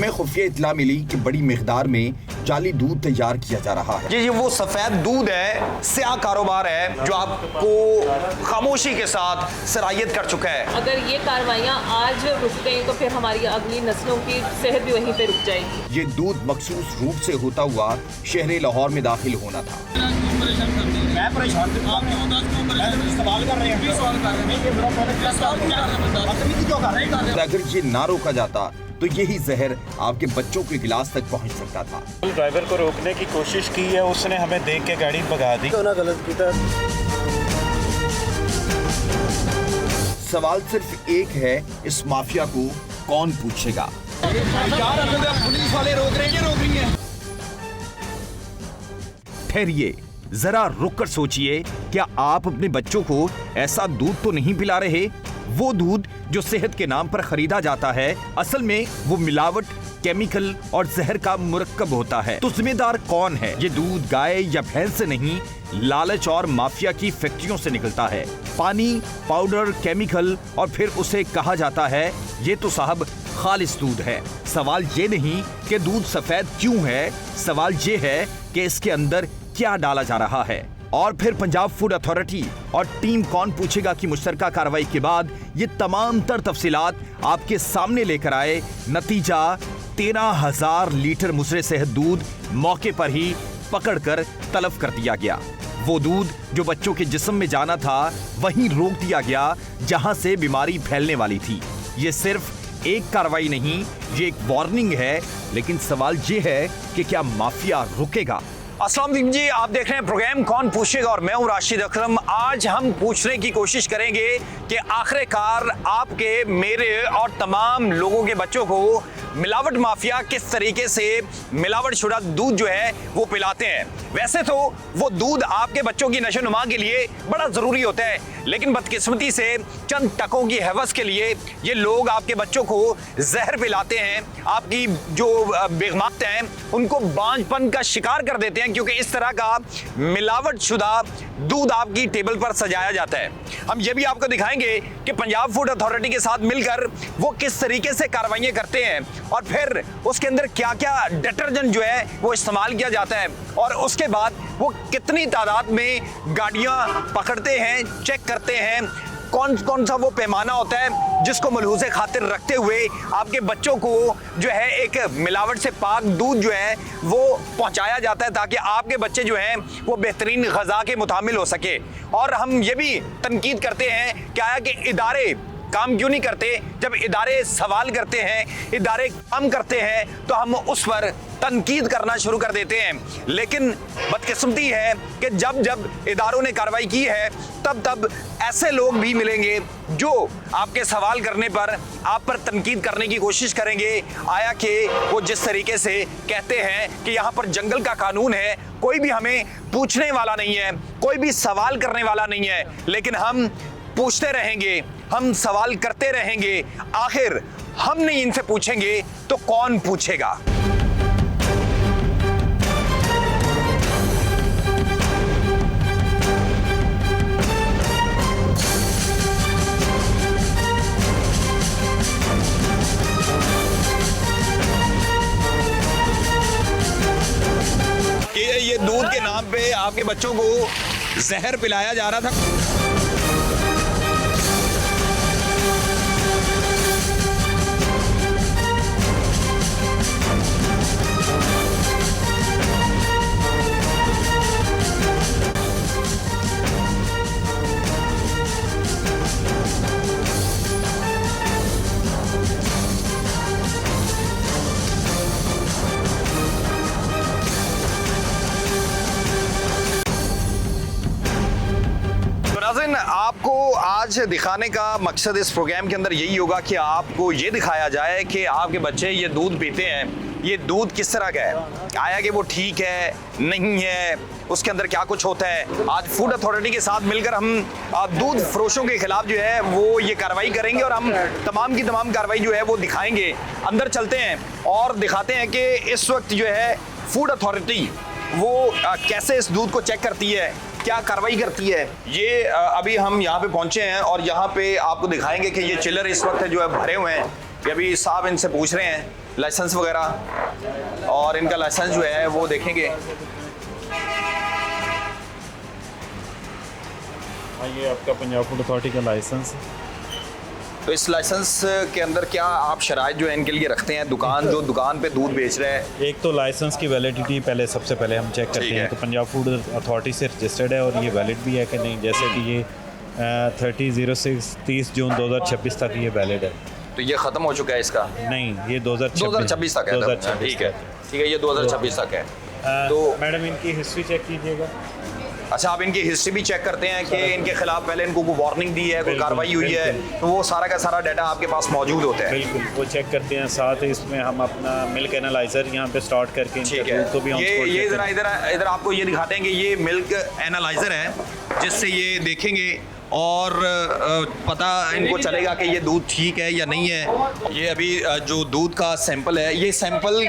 हमें खुफिया इत्तला मिली कि बड़ी मिकदार में जाली दूध तैयार किया जा रहा है। ये वो सफेद दूध है, स्याह कारोबार है जो आपको खामोशी के साथ सराहियत कर चुका है। अगर ये कार्रवाइयाँ आज रुक गई तो फिर हमारी अगली नस्लों की सेहत भी वहीं पे रुक जाएगी। ये दूध मखसूस रूट से होता हुआ शहर लाहौर में दाखिल होना था। मैं परेशान सवाल कर रहे हैं, अगर ये ना रोका जाता तो यही जहर आपके बच्चों के गिलास तक पहुंच सकता था। ड्राइवर को रोकने की कोशिश की है, उसने हमें देख के गाड़ी भगा दी। गलत किया। सवाल सिर्फ एक है, इस माफिया को कौन पूछेगा? पुलिस वाले रोक रही है। ठहरिए, जरा रुककर सोचिए, क्या आप अपने बच्चों को ऐसा दूध तो नहीं पिला रहे? वो दूध जो सेहत के नाम पर खरीदा जाता है, असल में वो मिलावट, केमिकल और जहर का मुरक्कब होता है। तो जिम्मेदार कौन है? ये दूध गाय या भैंस से नहीं, लालच और माफिया की फैक्ट्रियों से निकलता है। पानी, पाउडर, केमिकल और फिर उसे कहा जाता है ये तो साहब खालिस दूध है। सवाल ये नहीं कि दूध सफेद क्यों है, सवाल ये है कि इसके अंदर क्या डाला जा रहा है। और फिर पंजाब फूड अथॉरिटी और टीम कौन पूछेगा की मुश्तरका कार्रवाई के बाद ये तमाम तर तफसीलात आपके सामने लेकर आए। नतीजा 13,000 लीटर मुसरे सेहत दूध मौके पर ही पकड़कर तलब कर दिया गया। वो दूध जो बच्चों के जिस्म में जाना था वहीं रोक दिया गया जहां से बीमारी फैलने वाली थी। ये सिर्फ एक कार्रवाई नहीं, ये एक वार्निंग है। लेकिन सवाल ये है कि क्या माफिया रुकेगा? अस्सलाम वालेकुम जी, आप देख रहे हैं प्रोग्राम कौन पूछेगा और मैं हूं राशिद अकरम। आज हम पूछने की कोशिश करेंगे कि आखिरकार आपके, मेरे और तमाम लोगों के बच्चों को मिलावट माफिया किस तरीके से मिलावट शुदा दूध जो है वो पिलाते हैं। वैसे तो वो दूध आपके बच्चों की नशोनुमा के लिए बड़ा ज़रूरी होता है, लेकिन बदकिस्मती से चंद टकों की हवस के लिए ये लोग आपके बच्चों को जहर पिलाते हैं, आपकी जो बेगमात हैं उनको बांझपन का शिकार कर देते हैं, क्योंकि इस तरह का मिलावट शुदा दूध आपकी टेबल पर सजाया जाता है। हम ये भी आपको दिखाएंगे कि पंजाब फूड अथॉरिटी के साथ मिलकर वो किस तरीके से कार्रवाइयाँ करते हैं और फिर उसके अंदर क्या क्या डिटर्जेंट जो है वो इस्तेमाल किया जाता है और उसके बाद वो कितनी तादाद में गाड़ियाँ पकड़ते हैं, चेक करते हैं, कौन कौन सा वो पैमाना होता है जिसको मलहूज़े खातिर रखते हुए आपके बच्चों को जो है एक मिलावट से पाक दूध जो है वो पहुंचाया जाता है, ताकि आपके बच्चे जो हैं वो बेहतरीन ग़िज़ा के मुतामिल हो सके। और हम ये भी तनकीद करते हैं क्या है कि इदारे काम क्यों नहीं करते। जब इदारे सवाल करते हैं, इदारे काम करते हैं, तो हम उस पर तनकीद करना शुरू कर देते हैं। लेकिन बदकिस्मती है कि जब जब इदारों ने कार्रवाई की है तब तब ऐसे लोग भी मिलेंगे जो आपके सवाल करने पर, आप पर तनकीद करने की कोशिश करेंगे। आया कि वो जिस तरीके से कहते हैं कि यहाँ पर जंगल का कानून है, कोई भी हमें पूछने वाला नहीं है, कोई भी सवाल करने वाला नहीं है, लेकिन हम पूछते रहेंगे, हम सवाल करते रहेंगे। आखिर हम नहीं इनसे पूछेंगे तो कौन पूछेगा? ये दूध के नाम पे आपके बच्चों को जहर पिलाया जा रहा था। नाज़रीन, आपको आज दिखाने का मकसद इस प्रोग्राम के अंदर यही होगा कि आपको ये दिखाया जाए कि आपके बच्चे ये दूध पीते हैं, ये दूध किस तरह का है, आया कि वो ठीक है नहीं है, उसके अंदर क्या कुछ होता है। आज फूड अथॉरिटी के साथ मिलकर हम दूध फरोशों के खिलाफ जो है वो ये कार्रवाई करेंगे और हम तमाम की तमाम कार्रवाई जो है वो दिखाएंगे। अंदर चलते हैं और दिखाते हैं कि इस वक्त जो है फूड अथॉरिटी वो कैसे इस दूध को चेक करती है, क्या कार्रवाई करती है। ये अभी हम यहाँ पे पहुँचे हैं और यहाँ पे आपको दिखाएंगे कि ये चिलर इस वक्त जो है भरे हुए हैं ये अभी साहब इनसे पूछ रहे हैं लाइसेंस वगैरह, और इनका लाइसेंस जो है वो देखेंगे। हाँ, ये आपका पंजाब फूड अथॉरिटी का लाइसेंस है। तो इस लाइसेंस के अंदर क्या आप शराइत जो है इनके लिए रखते हैं? जो दुकान पे दूध बेच रहा है, एक तो लाइसेंस की वैलिडिटी पहले सबसे पहले हम चेक करते ठीक है। हैं कि पंजाब फूड अथॉरिटी से रजिस्टर्ड है और ये वैलिड भी है कि नहीं। जैसे कि ये 30 जून 2026 तक ये वैलिड है। तो ये ख़त्म हो चुका है इसका? नहीं, ये 2026 तक है। 2026 ठीक है, ठीक है, ये 2026 तक है। तो मैडम इनकी हिस्ट्री चेक कीजिएगा। अच्छा, आप इनकी हिस्ट्री भी चेक करते हैं कि इनके खिलाफ पहले इनको कोई वार्निंग दी है, कोई बिल्कुल, कार्रवाई हुई है, बिल्कुल। तो वो सारा का सारा डाटा आपके पास मौजूद होता है? बिल्कुल, वो चेक करते हैं। साथ ही इसमें हम अपना मिल्क एनालाइजर यहाँ पे स्टार्ट करके इनके ठीक है। दूध को भी ये ज़रा इधर आपको ये दिखाते हैं कि ये मिल्क एनालाइजर है, जिससे ये देखेंगे और पता इनको चलेगा कि ये दूध ठीक है या नहीं है। ये अभी जो दूध का सैंपल है, ये सैंपल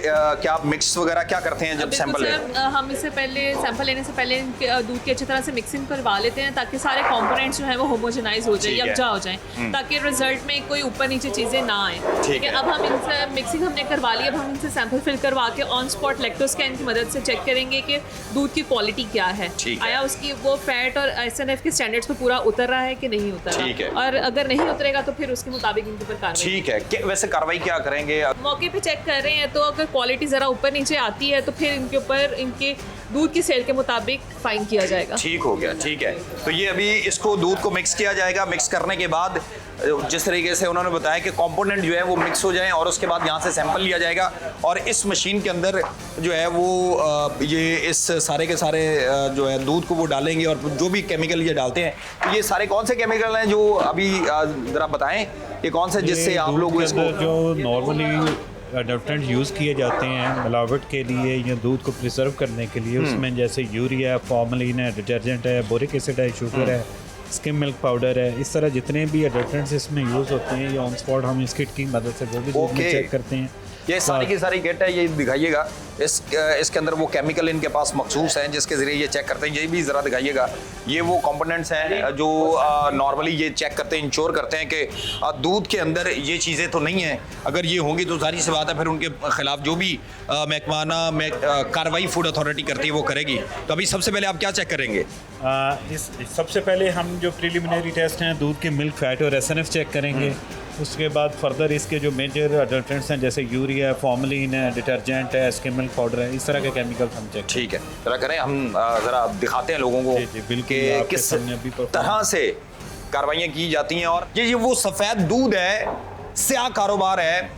क्या आप मिक्स वगैरह क्या करते हैं जब सैंपल है? हम इससे पहले सैंपल लेने से पहले इनके दूध की अच्छी तरह से मिक्सिंग करवा लेते हैं, ताकि सारे कंपोनेंट्स जो है वो होमोजेनाइज हो जाए, ठीक है। यकजा हो जाए, ताकि रिजल्ट में कोई ऊपर नीचे चीज़ें ना आए। ठीक है। अब हम इनसे मिक्सिंग हमने करवा ली, अब हम इनसे सैंपल फिल करवा के ऑन स्पॉट लैक्टोस्कैन की मदद से चेक करेंगे कि दूध की क्वालिटी क्या है, ठीक है। आया उसकी वो फैट और SNF के स्टैंडर्ड्स पे पूरा उतर रहा है कि नहीं उतर रहा। ठीक है। और अगर नहीं उतरेगा तो फिर उसके मुताबिक इनके ऊपर कार्रवाई। ठीक है, वैसे कार्रवाई क्या करेंगे? मौके पे चेक कर रहे हैं, तो अगर क्वालिटी ज़रा ऊपर नीचे आती है तो फिर इनके ऊपर इनके दूध की सेल के मुताबिक फाइन किया जाएगा। ठीक हो गया, ठीक है। तो ये अभी इसको दूध को मिक्स किया जाएगा। मिक्स करने के बाद जिस तरीके से उन्होंने बताया कि कंपोनेंट जो है वो मिक्स हो जाए, और उसके बाद यहाँ से सैंपल लिया जाएगा और इस मशीन के अंदर जो है वो ये इस सारे के सारे जो है दूध को वो डालेंगे, और जो भी केमिकल ये डालते हैं, तो ये सारे कौन से केमिकल हैं जो अभी ज़रा बताएं, ये कौन से जिससे आप लोग इसको जो नॉर्मली एडल्ट्रेंट यूज़ किए जाते हैं मिलावट के लिए या दूध को प्रिजर्व करने के लिए, उसमें जैसे यूरिया, फॉर्मलिन है, डिटर्जेंट है, बोरिक एसिड है, शुगर है, स्किम मिल्क पाउडर है, इस तरह जितने भी एडल्ट्रेंट्स इसमें यूज़ होते हैं, ये ऑन स्पॉट हम इस किट की मदद से वो भी दूध में चेक करते हैं। ये सारी की सारी किट है, ये दिखाइएगा। इसके अंदर वो केमिकल इनके पास मखसूस हैं जिसके ज़रिए ये चेक करते हैं, ये भी ज़रा दिखाइएगा। ये वो कंपोनेंट्स हैं जो नॉर्मली ये चेक करते हैं, इंश्योर करते हैं कि दूध के अंदर ये चीज़ें तो नहीं हैं। अगर ये होंगी तो सारी सी बात है, फिर उनके खिलाफ जो भी महकमाना कार्रवाई फूड अथॉरिटी करती है वो करेगी। तो अभी सबसे पहले आप क्या चेक करेंगे? सबसे पहले हम जो प्रिलिमिनरी टेस्ट हैं दूध के मिल्क फैट और SNF चेक करेंगे। उसके बाद फर्दर इसके जो मेजर एडल्ट्रेंट्स हैं जैसे यूरिया, फॉर्मलिन है, डिटर्जेंट है, स्किम मिल्क पाउडर है, इस तरह के केमिकल हम चेक। ठीक है, ज़रा करें, हम ज़रा दिखाते हैं लोगों को कि किस तरह से कार्रवाइयाँ की जाती हैं। और ये वो सफ़ेद दूध है, स्याह कारोबार है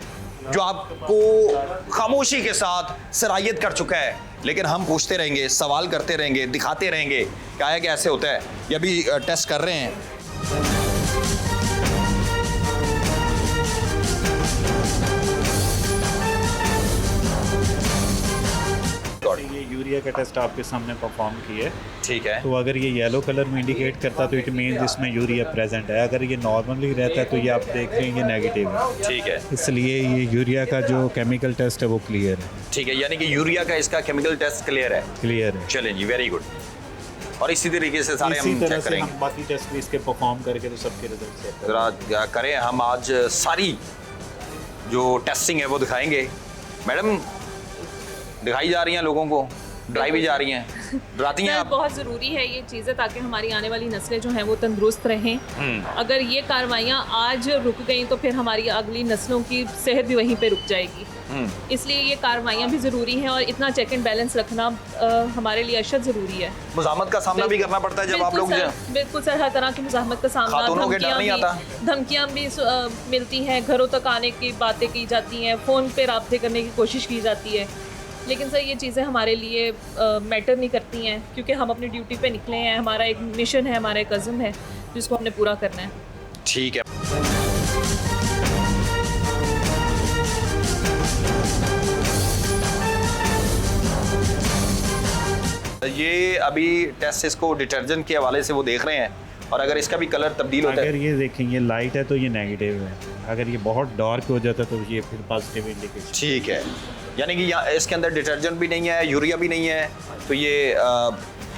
जो आपको खामोशी के साथ सराहियत कर चुका है, लेकिन हम पूछते रहेंगे, सवाल करते रहेंगे, दिखाते रहेंगे क्या है कि ऐसे होता है। ये अभी टेस्ट कर रहे हैं। ये यूरिया का टेस्ट आपके सामने परफॉर्म किए, ठीक है। तो अगर ये येलो कलर में इंडिकेट करता तो इट मीन्स इसमें यूरिया प्रेजेंट है। अगर ये नॉर्मली रहता है तो ये आप देख रहे हैं ये नेगेटिव है, ठीक है। इसलिए ये यूरिया का जो केमिकल टेस्ट है वो क्लियर है। ठीक है, यानी कि यूरिया का इसका केमिकल टेस्ट क्लियर है। क्लियर है, चलें जी, वेरी गुड। और इसी तरीके से सारे इसी हम तरह चेक से करेंगे। हम बाकी टेस्ट भी इसके परफॉर्म करके तो सबके रिजल्ट चेक ज़रा करें, हम आज सारी जो टेस्टिंग है वो दिखाएंगे। मैडम दिखाई जा रही हैं लोगों को, ड्राई भी जा रही हैं, डराती हैं सर, आप? बहुत ज़रूरी है ये चीज़ें, ताकि हमारी आने वाली नस्लें जो हैं वो तंदुरुस्त रहें। अगर ये कार्रवाइयाँ आज रुक गई तो फिर हमारी अगली नस्लों की सेहत भी वहीं पे रुक जाएगी। इसलिए ये कार्रवाइयाँ भी ज़रूरी हैं, और इतना चेक एंड बैलेंस रखना हमारे लिए अशद ज़रूरी है। मुज़ाहमत का सामना भी करना पड़ता है जब आप लोग बिल्कुल सर, हर तरह की मुज़ाहमत का सामना, खातूनों के डर नहीं आता? धमकियाँ भी मिलती हैं, घरों तक आने की बातें की जाती हैं, फ़ोन पे राब्ते करने की कोशिश की जाती है। लेकिन सर ये चीज़ें हमारे लिए मैटर नहीं करती हैं, क्योंकि हम अपनी ड्यूटी पे निकले हैं, हमारा एक मिशन है, हमारा एक अज़्म है जिसको हमने पूरा करना है। ठीक है। ये अभी टेस्ट इसको डिटर्जेंट के हवाले से वो देख रहे हैं, और अगर इसका भी कलर तब्दील होता है, अगर ये देखें ये लाइट है तो ये नेगेटिव है, अगर ये बहुत डार्क हो जाता है तो ये फिर पॉजिटिव इंडिकेशन। ठीक है, यानी कि यहाँ इसके अंदर डिटर्जेंट भी नहीं है, यूरिया भी नहीं है, तो ये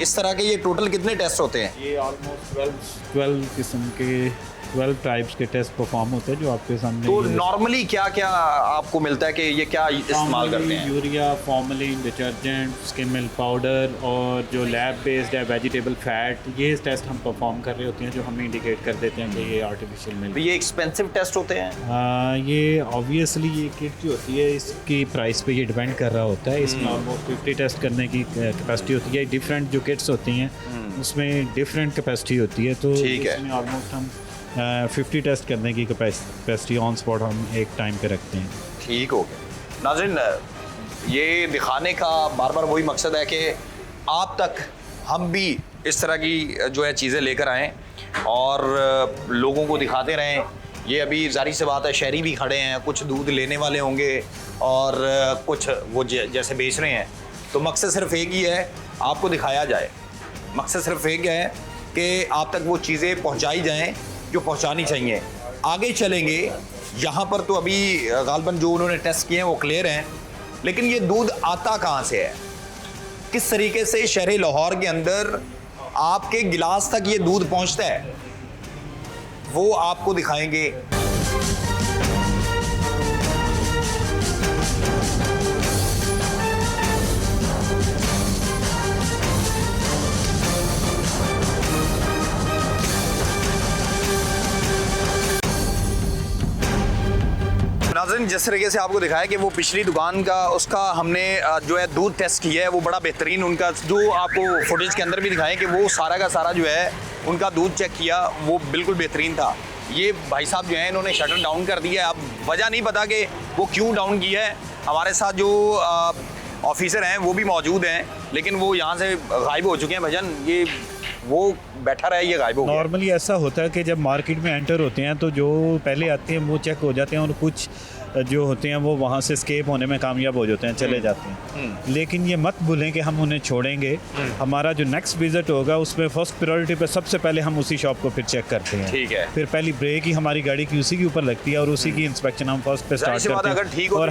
इस तरह के ये टोटल कितने टेस्ट होते हैं? ये ऑलमोस्ट 12 किस्म के 12 टाइप्स के टेस्ट परफॉर्म होते हैं जो आपके सामने। तो नॉर्मली क्या क्या आपको मिलता है कि ये क्या इस्तेमाल करते हैं? Urea, formalin, detergent, skim milk powder और जो लैब बेस्ड है वेजिटेबल फैट, ये टेस्ट हम परफॉर्म कर रहे होते हैं जो हमें इंडिकेट कर देते हैं कि ये आर्टिफिशियल मिल्क। तो ये एक्सपेंसिव टेस्ट होते हैं? ये ऑब्वियसली ये किट जो होती है इसकी प्राइस पे ये डिपेंड कर रहा होता है। इसमें ऑलमोस्ट 50 टेस्ट करने की कैपेसिटी होती है। डिफरेंट जो किट्स होती हैं उसमें डिफरेंट कैपेसिटी होती है, तो इसमें ऑलमोस्ट हम 50 टेस्ट करने की कैपेसिटी ऑन स्पॉट हम एक टाइम पे रखते हैं। ठीक हो गया। नाज़रीन, ये दिखाने का बार बार वही मकसद है कि आप तक हम भी इस तरह की जो है चीज़ें लेकर आएँ और लोगों को दिखाते रहें। ये अभी जारी से बात है, शहरी भी खड़े हैं, कुछ दूध लेने वाले होंगे और कुछ वो जैसे बेच रहे हैं। तो मकसद सिर्फ एक ही है, आपको दिखाया जाए। मकसद सिर्फ एक है कि आप तक वो चीज़ें पहुंचाई जाएं जो पहुंचानी चाहिए। आगे चलेंगे, यहाँ पर तो अभी गालबन जो उन्होंने टेस्ट किए हैं वो क्लियर हैं, लेकिन ये दूध आता कहाँ से है, किस तरीके से शहर लाहौर के अंदर आपके गिलास तक ये दूध पहुँचता है, वो आपको दिखाएंगे। नाज़रीन, जिस तरीके से आपको दिखाया कि वो पिछली दुकान का उसका हमने जो है दूध टेस्ट किया है, वो बड़ा बेहतरीन, उनका जो आपको फुटेज के अंदर भी दिखाएं कि वो सारा का सारा जो है उनका दूध चेक किया, वो बिल्कुल बेहतरीन था। ये भाई साहब जो हैं इन्होंने शटर डाउन कर दिया है। अब वजह नहीं पता कि वो क्यों डाउन किया है। हमारे साथ जो ऑफिसर हैं वो भी मौजूद हैं, लेकिन वो यहाँ से गायब हो चुके हैं। भजन, ये वो बैठा रहा है, ये गायब हो गया। नॉर्मली ऐसा होता है कि जब मार्केट में एंटर होते हैं तो जो पहले आते हैं वो चेक हो जाते हैं और कुछ जो होते हैं वो वहाँ से स्केप होने में कामयाब हो जाते हैं, चले जाते हैं। लेकिन ये मत भूलें कि हम उन्हें छोड़ेंगे। हमारा जो नेक्स्ट विजिट होगा उसमें फर्स्ट प्रायोरिटी पे सबसे पहले हम उसी शॉप को फिर चेक करते हैं। ठीक है। फिर पहली ब्रेक ही हमारी गाड़ी की उसी के ऊपर लगती है और उसी की इंस्पेक्शन हम फर्स्ट पे स्टार्ट करते हैं और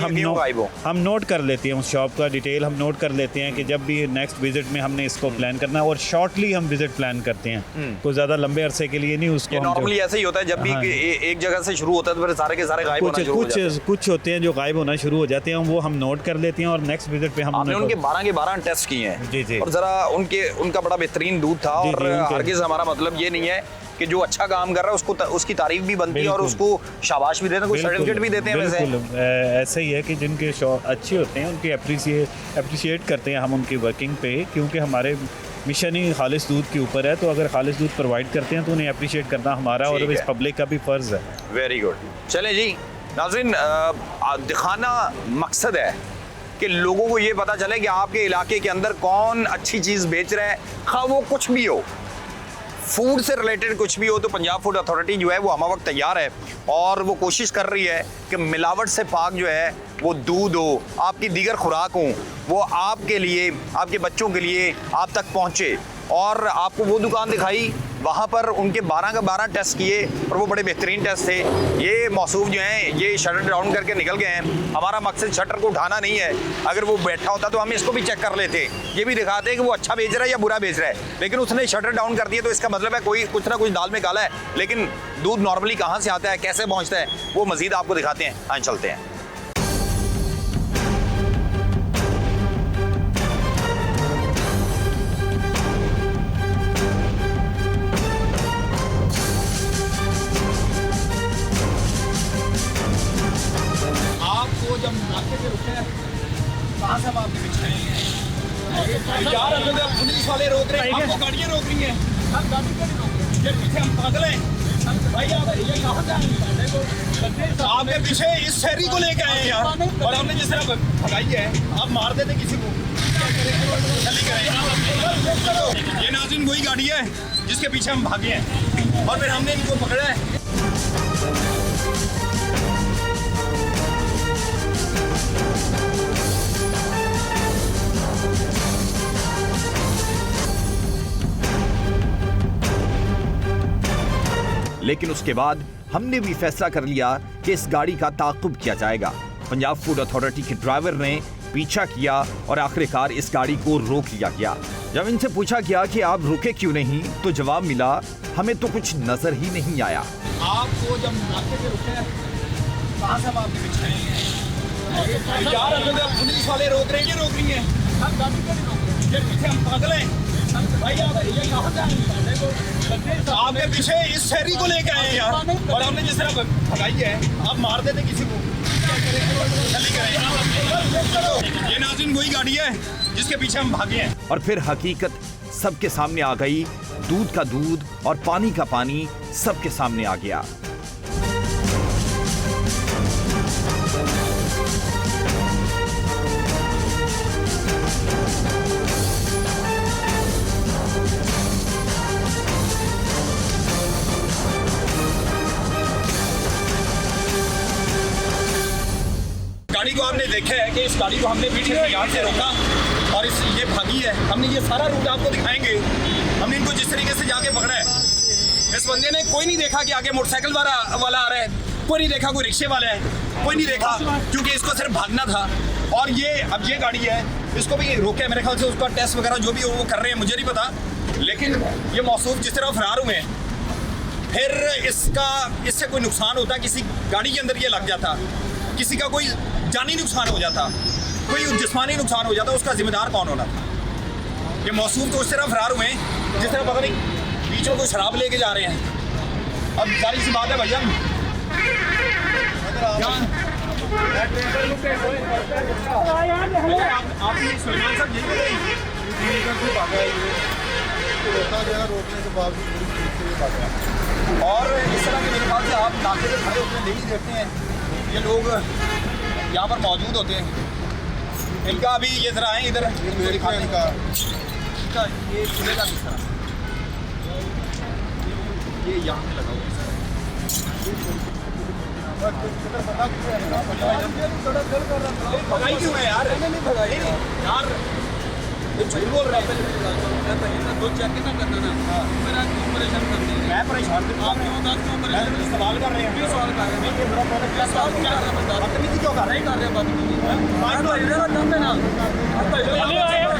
हम नोट कर लेते हैं उस शॉप का डिटेल, हम नोट कर लेते हैं कि जब भी नेक्स्ट विजिट में हमने इसको प्लान करना है और शॉर्टली हम विजिट प्लान करते हैं, कोई ज़्यादा लंबे अरसे के लिए नहीं। उसको नॉर्मली ऐसे ही होता है, जब भी एक जगह से शुरू होता है तो फिर सारे के सारे गायब होना शुरू हो जाते हैं। कुछ होते हैं जो गायब होना शुरू हो जाते हैं, वो हम नोट कर लेते हैं और नेक्स्ट विजिट पे हम आपने उनके 12 के 12 टेस्ट किए हैं। जी जी। और जरा उनका बड़ा बेहतरीन दूध था और हरगिज़ हमारा मतलब ये नहीं है कि जो अच्छा काम कर रहा है उसको उसकी तारीफ भी बनती है और उसको शाबाश भी देते हैं, कोई सर्टिफिकेट भी देते हैं। वैसे ऐसे ही है कि जिनके अच्छे होते हैं उनकी अप्रिशिएट करते हैं हम उनकी वर्किंग पे, क्योंकि हमारे मिशन ही खालिस दूध के ऊपर है। तो अगर खालिस दूध प्रोवाइड करते हैं तो उन्हें अप्रिशिएट करना हमारा और इस पब्लिक का भी फ़र्ज़ है। Very good. चलें जी नाज़रीन, दिखाना मकसद है कि लोगों को ये पता चले कि आपके इलाके के अंदर कौन अच्छी चीज़ बेच रहा है, खा वो कुछ भी हो, फूड से रिलेटेड कुछ भी हो। तो पंजाब फूड अथॉरिटी जो है वो हम वक्त तैयार है और वो कोशिश कर रही है कि मिलावट से पाक जो है वो दूध हो, आपकी दीगर खुराक हो, वो आपके लिए, आपके बच्चों के लिए आप तक पहुँचे। और आपको वो दुकान दिखाई, वहाँ पर उनके 12 का 12 टेस्ट किए और वो बड़े बेहतरीन टेस्ट थे। ये मौसूफ जो हैं ये शटर डाउन करके निकल गए हैं। हमारा मकसद शटर को उठाना नहीं है, अगर वो बैठा होता तो हम इसको भी चेक कर लेते, ये भी दिखाते कि वो अच्छा बेच रहा है या बुरा बेच रहा है। लेकिन उसने शटर डाउन कर दिया तो इसका मतलब है कोई कुछ ना कुछ दाल में काला है। लेकिन दूध नॉर्मली कहाँ से आता है, कैसे पहुँचता है, वो मज़ीद आपको दिखाते हैं। हाँ, चलते हैं। जब नाके पे रुके हैं कहाँ से हम आपके पीछे आएंगे यार, हमें पुलिस वाले रोक रहे हैं, हमको गाड़ियाँ रोक रही हैं। हम गाड़ी क्यों नहीं रोक रहे? ये पीछे हम पागल हैं भाई, आप ये कहाँ से आएंगे? आपके पीछे इस शहरी को लेके आए हैं यार, और हमने जिस तरह भगाई है, आप मार देते किसी को। ये नाज़रीन वही गाड़ी है जिसके पीछे हम भागे हैं और फिर हमने इनको पकड़ा है। लेकिन उसके बाद हमने भी फैसला कर लिया कि इस गाड़ी का ताक़ुब किया जाएगा। पंजाब फूड अथॉरिटी के ड्राइवर ने पीछा किया और आखिरकार इस गाड़ी को रोक लिया गया। जब इनसे पूछा गया कि आप रुके क्यों नहीं, तो जवाब मिला, हमें तो कुछ नजर ही नहीं आया। आपको जब नाके पे रुके कहाँ से हम आपके पीछे आएंगे यार? हमें पुलिस वाले रोक रहे हैं, ये रोक रही हैं। हम गाड़ी क्यों नहीं रोक रहे? ये पीछे हम पागल हैं भाई? आप ये कहाँ से आए? आपके पीछे इस शहरी को लेके आए हैं यार, और हमने जिस तरह भगाई है, आप मार देते किसी को। ये नाज़रीन वही गाड़ी है जिसके पीछे हम भागे हैं। और फिर हकीकत सबके सामने आ गई। दूध का दूध और पानी का पानी सबके सामने आ गया। गाड़ी को आपने देखा है कि इस गाड़ी को हमने पीछे से यहाँ से रोका और इस ये भागी है। हमने ये सारा रूट आपको दिखाएंगे। हमने इनको जिस तरीके से जाके पकड़ा है, इस बंदे ने कोई नहीं देखा कि आगे मोटरसाइकिल वाला आ रहा है, कोई नहीं देखा कोई रिक्शे वाला है, कोई नहीं देखा, क्योंकि इसको सिर्फ भागना था। और ये अब ये गाड़ी है, इसको भी रोके, मेरे ख्याल से उसका टेस्ट वगैरह जो भी वो कर रहे हैं, मुझे नहीं पता। लेकिन ये मौसूफ जिस तरह फरार हुए हैं, फिर इससे कोई नुकसान होता, किसी गाड़ी के अंदर ये लग जाता, किसी का कोई जानी नुकसान हो जाता, कोई जिस्मानी नुकसान हो जाता, उसका जिम्मेदार कौन होना था? ये मौसूफ तो उस तरह फरार हुए हैं जिस तरह पता नहीं बीच में कोई शराब लेके जा रहे हैं। अब जारी सी बात है भैया, आपने सुलेमान साहब रोकने के बावजूद और इस तरह के मेरे ख्याल से आप नाके पे खड़े होते हैं, नहीं देखते हैं ये लोग यहाँ पर मौजूद होते हैं। इनका अभी ये जरा है इधर दिखाने का, ये खुलेगा किस तरह? ये यहाँ पे लगा हुआ भगाई क्यों है यार? नहीं भगाई यार, ये झूठ बोल रहे हैं। दो चेक कितना करना ना, मेरा क्यों परेशान करते हैं? मैं परेशान आप क्यों परेशान? सवाल कर रहे हैं, क्यों सवाल कर रहे हैं? ये बड़ा क्या सवाल क्या कर रहे हैं? बदतमीजी क्यों कर रहे हैं? माइंड तो इधर दम है ना,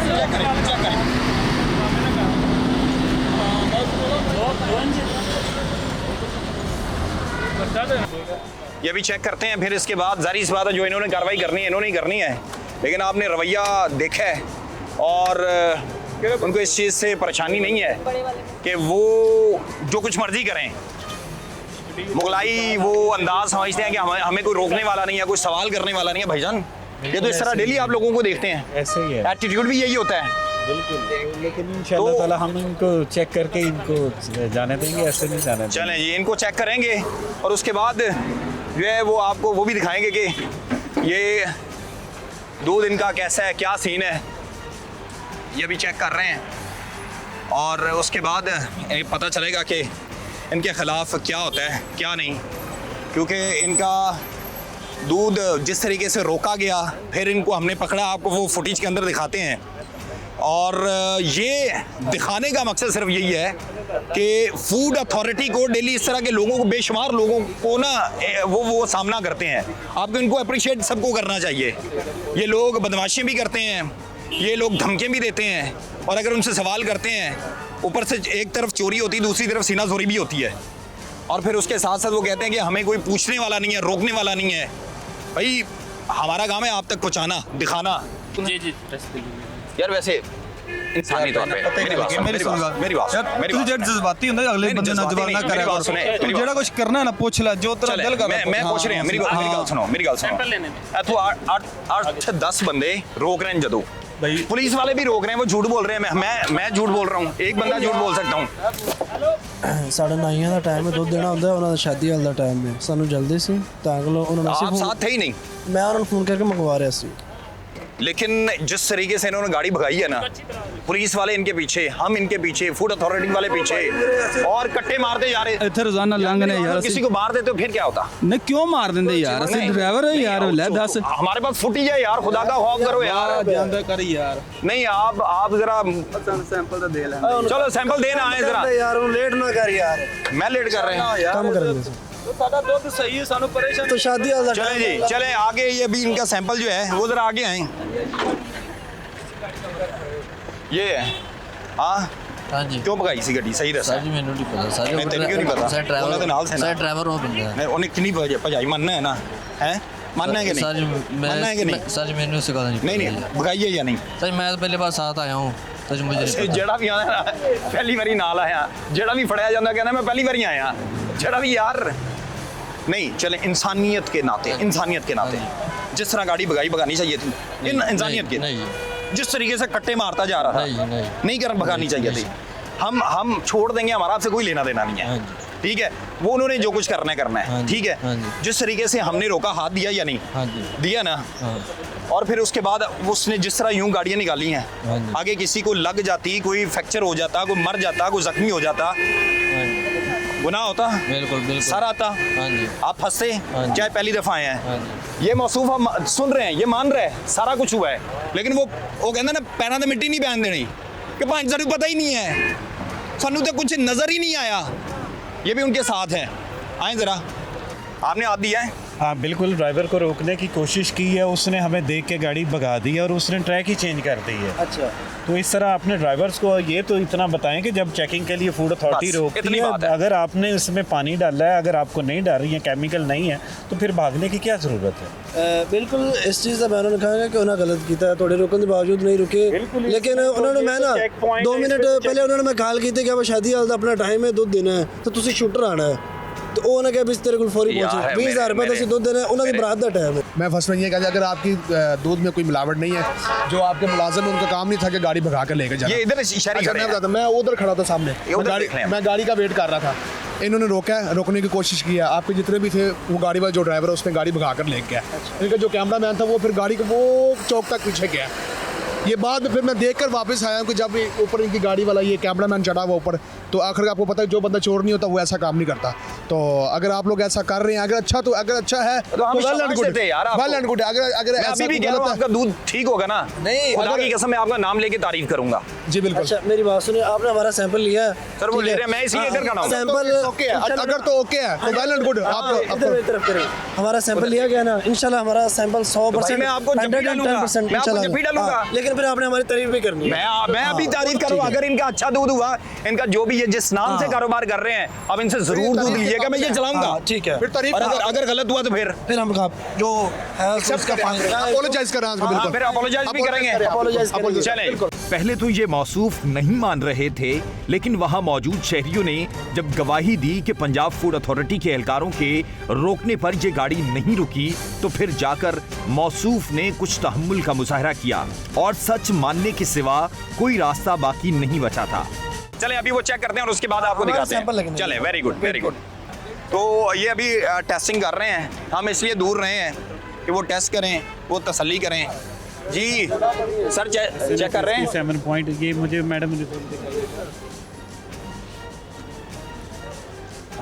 चेक करें, चेक करें। ये भी चेक करते हैं, फिर इसके बाद जारी इस बात है जो इन्होंने कार्रवाई करनी है इन्होंने ही करनी है। लेकिन आपने रवैया देखा है और उनको इस चीज़ से परेशानी नहीं है कि वो जो कुछ मर्जी करें, मुगलाई वो अंदाज समझते हैं कि हमें कोई रोकने वाला नहीं है, कोई सवाल करने वाला नहीं है। भाईजान ये तो इस तरह डेली आप लोगों को देखते हैं, ऐसे ही है, एटीट्यूड भी यही होता है। बिल्कुल, लेकिन इंशाल्लाह ताला हम इनको चेक करके इनको जाने देंगे, ऐसे नहीं जाने देंगे। चलें जी, इनको चेक करेंगे और उसके बाद जो है वो आपको वो भी दिखाएंगे कि ये दूध इनका कैसा है, क्या सीन है, ये भी चेक कर रहे हैं। और उसके बाद पता चलेगा कि इनके ख़िलाफ़ क्या होता है क्या नहीं, क्योंकि इनका दूध जिस तरीके से रोका गया, फिर इनको हमने पकड़ा, आपको वो फुटेज के अंदर दिखाते हैं। और ये दिखाने का मकसद सिर्फ यही है कि फूड अथॉरिटी को डेली इस तरह के लोगों को, बेशुमार लोगों को ना वो सामना करते हैं। आपको इनको अप्रिशिएट सबको करना चाहिए। ये लोग बदमाशी भी करते हैं, ये लोग धमकियाँ भी देते हैं, और अगर उनसे सवाल करते हैं, ऊपर से एक तरफ चोरी होती है, दूसरी तरफ सीना जोरी भी होती है। और फिर उसके साथ साथ वो कहते हैं कि हमें कोई पूछने वाला नहीं है, रोकने वाला नहीं है। भाई हमारा काम है आप तक पहुँचाना, दिखाना। जी यार वैसे इंसानी तौर पे मेरी बात तू जट जज्बाती ਹੁੰਦਾ ਅਗਲੇ ਬੰਦੇ ਨਾਲ ਜਵਾਬ ਨਾ ਕਰਿਆ ਕਰ ਤੂੰ ਜਿਹੜਾ ਕੁਝ ਕਰਨਾ ਹੈ ਨਾ ਪੁੱਛ ਲੈ ਜੋ ਤੇਰਾ ਦਿਲ ਕਰਦਾ मैं पूछ रहा मेरी ਗੱਲ सुनो इथों 8-10 बंदे रोक रहे हैं, जदों पुलिस वाले भी रोक रहे हैं, वो झूठ बोल रहे हैं। मैं झूठ बोल रहा हूँ, एक बंदा झूठ बोल सकता हूँ। साढ़े नाइयां ਦਾ ਟਾਈਮ ਹੈ, ਦੁੱਧ ਦੇਣਾ ਹੁੰਦਾ, ਉਹਨਾਂ ਦਾ ਸ਼ਾਦੀ ਵਾਲਾ ਟਾਈਮ ਹੈ, ਸਾਨੂੰ ਜਲਦੀ ਸੀ ਤਾਂ ਅਗਲੋ ਉਹਨਾਂ ਨੇ आप साथ थे ही नहीं, ਮੈਂ ਉਹਨਾਂ ਨੂੰ ਫੋਨ ਕਰਕੇ ਮੰਗਵਾ ਰਿਹਾ ਸੀ। लेकिन जिस तरीके से इन्होंने गाड़ी भगाई है ना, पुलिस वाले इनके पीछे, हम इनके पीछे, फूड अथॉरिटी वाले पीछे, और कट्टे मारते जा रहे। ਇੱਥੇ ਰੋਜ਼ਾਨਾ ਲੰਘਨੇ ਯਾਰ किसी को मार देते हो फिर क्या होता? ਨਹੀਂ ਕਿਉਂ ਮਾਰ ਦਿੰਦੇ ਯਾਰ ਅਸੀਂ ਡਰਾਈਵਰ ਹੈ ਯਾਰ ਲੈ ਦੱਸ हमारे पास फुटेज है यार, खुदा का खौफ करो यार। ਜਾਂਦਾ ਕਰ ਯਾਰ नहीं आप जरा ਸੈਂਪਲ ਤਾਂ ਦੇ ਲੈ चलो सैंपल देना आए जरा। ਯਾਰ ਉਹਨੂੰ ਲੇਟ ਨਾ ਕਰ ਯਾਰ, मैं लेट कर रहे हैं, ਕੰਮ ਕਰਾਂਗੇ ਸਾਡਾ ਦੁੱਧ ਸਹੀ ਹੈ ਸਾਨੂੰ ਪਰੇਸ਼ਾਨ तो शादी वाला चले जी चले आगे। ये अभी इनका सैंपल जो है वो जरा आगे आए, ये है हाँ ਹਾਂਜੀ ਕਿਉਂ ਭਗਾਈ ਸੀ ਗੱਡੀ ਸਹੀ ਦੱਸ ਸਰ ਜੀ ਮੈਨੂੰ ਨਹੀਂ ਪਤਾ ਸਰ ਨਹੀਂ, ਤੈਨੂੰ ਕਿਉਂ ਨਹੀਂ ਪਤਾ? ਸਰ ਉਹਨਾਂ ਦੇ ਨਾਲ ਸੀ ਨਾ? ਸਰ ਡਰਾਈਵਰ ਉਹ ਬੰਦਾ ਹੈ ਨਹੀਂ ਉਹਨੇ ਕਿੰਨੀ ਭਜਾਈ ਮੰਨਣਾ ਹੈ ਨਾ ਹੈ ਮੰਨਣਾ ਹੈ ਕਿ सर ਨਹੀਂ जी ਮੰਨਣਾ ਹੈ ਕਿ ਨਹੀਂ सर जी मैंने उससे कहा नहीं नहीं भगाई है या नहीं सर मैं तो पहले बार साथ आया हूँ सर जी मुझे नहीं पता। ਜਿਹੜਾ ਵੀ ਆਇਆ ਨਾ ਪਹਿਲੀ ਵਾਰੀ ਨਾਲ ਆਇਆ ਜਿਹੜਾ ਵੀ ਫੜਿਆ ਜਾਂਦਾ ਕਹਿੰਦਾ ਮੈਂ ਪਹਿਲੀ ਵਾਰੀ ਆਇਆ ਜਿਹੜਾ ਵੀ यार नहीं चले इंसानियत के नाते जिस तरह गाड़ी भगानी चाहिए थी इन इंसानियत के नहीं जिस तरीके से कट्टे मारता जा रहा था नहीं कर भगानी चाहिए थी हम छोड़ देंगे हमारा आपसे कोई लेना देना नहीं है हाँ जी। ठीक है वो उन्होंने जो कुछ करना है हाँ जी, ठीक हाँ है जी। जिस तरीके से हमने रोका हाथ दिया या नहीं हाँ जी दिया ना हाँ और फिर उसके बाद उसने जिस तरह यूं गाड़ियां निकाली हाँ हैं जी। आगे किसी को लग जाती कोई फ्रैक्चर हो जाता कोई मर जाता कोई जख्मी हो जाता हाँ जी गुनाह होता बिल्कुल बिल्कुल सर आता हाँ जी आप फंसते हाँ जी। चाहे पहली दफा आए हैं हाँ जी ये मौसूफ हम सुन रहे हैं ये मान रहे हैं सारा कुछ हुआ है लेकिन वो कहते ना पैरों से मिट्टी नहीं पहन देनी कि भाई सानू पता ही नहीं है सानू तो कुछ नजर ही नहीं आया ये भी उनके साथ है आए जरा आपने हाथ दिया है हाँ बिल्कुल ड्राइवर को रोकने की कोशिश की है उसने हमें देख के गाड़ी भगा दी है और उसने ट्रैक ही चेंज कर दी है अच्छा तो इस तरह अपने ड्राइवर्स को ये तो इतना बताएं कि जब चेकिंग के लिए फूड अथॉरिटी बस, रोकती इतनी बात है है। अगर आपने इसमें पानी डाला है अगर आपको नहीं डाल रही है केमिकल नहीं है तो फिर भागने की क्या ज़रूरत है ਬਿਲਕੁਲ ਇਸ ਚੀਜ਼ ਦਾ ਮੈਂ ਉਹਨਾਂ ਨੂੰ ਕਹਾਂਗਾ ਕਿ ਉਹਨਾਂ ਗਲਤ ਕੀਤਾ ਤੁਹਾਡੇ ਰੋਕਣ ਦੇ ਬਾਵਜੂਦ ਨਹੀਂ ਰੁਕੇ ਲੇਕਿਨ ਉਹਨਾਂ ਨੂੰ ਮੈਂ ਨਾ 2 ਮਿੰਟ ਪਹਿਲੇ ਉਹਨਾਂ ਨੂੰ ਮੈਂ ਕਾਲ ਕੀਤੀ ਕਿ ਆਪਾਂ ਸ਼ਾਦੀ ਹਾਲ ਦਾ ਆਪਣਾ ਟਾਈਮ ਹੈ ਦੁੱਧ ਦੇਣਾ ਹੈ ਤਾਂ ਤੁਸੀਂ ਸ਼ੂਟਰ ਆਣਾ ਹੈ तो उन्होंने कहा भी तेरे को फौरी यार, पहुंचे 20,000 रुपये तो दूध देना उन्होंने बरात का टाइम है मैं फर्स्ट में ये कहता अगर आपकी दूध में कोई मिलावट नहीं है जो आपके मुलाजिम है उनका काम नहीं था कि गाड़ी भगा कर लेकर जाना ये इधर इशारे अच्छा, कर रहे मैं हैं। बताता हूं, मैं उधर खड़ा था सामने ये उधर देख रहे हैं। मैं गाड़ी का वेट कर रहा था इन्होंने रोकने की कोशिश की है आपके जितने भी थे वो गाड़ी वाला जो ड्राइवर है उसने गाड़ी भगा कर ले गया इनका जो कैमरा मैन था वो फिर गाड़ी को वो चौक तक पीछे गया ये बाद में फिर मैं देख कर वापस आया कि जब ऊपर इनकी गाड़ी वाला ये कैमरा मैन चढ़ा हुआ ऊपर तो आखिर आपको पता है जो बंदा चोर नहीं होता वो ऐसा काम नहीं करता तो अगर आप लोग ऐसा कर रहे हैं अगर अच्छा है तो हम well and शाबाश good, देते यार आपको। well and good, अगर मैं ऐसा अभी भी कोई कह रहा हूँ गलत है आपका दूध ठीक होगा ना नहीं, खुदा अगर- की कसम मैं आपका नाम लेके तारीफ करूंगा जी बिल्कुल अच्छा मेरी बात सुनिए आपने हमारा सैंपल लिया है सर वो ठीक ले है? रहे हैं मैं इसी हाँ, इधर खड़ा हूँ सैंपल ओके है अगर तो ओके है तो वेल एंड गुड आप इधर तरफ करें हमारा सैंपल लिया गया ना इंशाल्लाह हमारा सैंपल 100% मैं आपको जब भी डालूंगा, 110% मैं आपको जब भी डालूंगा। लेकिन फिर आपने हमारी तारीफ भी करनी है मैं अभी तारीफ करूँ अगर इनका अच्छा दूध हुआ इनका जो भी ये जिस नाम से कारोबार कर रहे हैं अब इनसे जरूर दूध लीजिएगा मैं ये चलाऊंगा हाँ, ठीक है फिर तारीफ और अगर गलत हुआ तो फिर हम जो है उसका पानी अपोलोजाइज कर रहे हैं हाँ, बिल्कुल फिर अपोलोजाइज भी करेंगे Apologize करेंगे। चलें पहले तो ये मौसूफ नहीं मान रहे थे लेकिन वहां मौजूद शहरियों ने जब गवाही दी कि पंजाब फूड अथॉरिटी के एहलकारों के रोकने पर ये गाड़ी नहीं रुकी तो फिर जाकर मौसूफ ने कुछ तहम्मुल का मुजाहरा किया और सच मानने के सिवा कोई रास्ता बाकी नहीं बचा था। चले अभी वो चेक करते हैं और उसके बाद आपको हमारा दिखाते sample हैं लगने चले दो। वेरी गुड तो ये अभी टेस्टिंग कर रहे हैं हम इसलिए दूर रहे हैं कि वो टेस्ट करें वो तसल्ली करें जी सर चेक कर रहे हैं 7 पॉइंट ये मुझे मैडम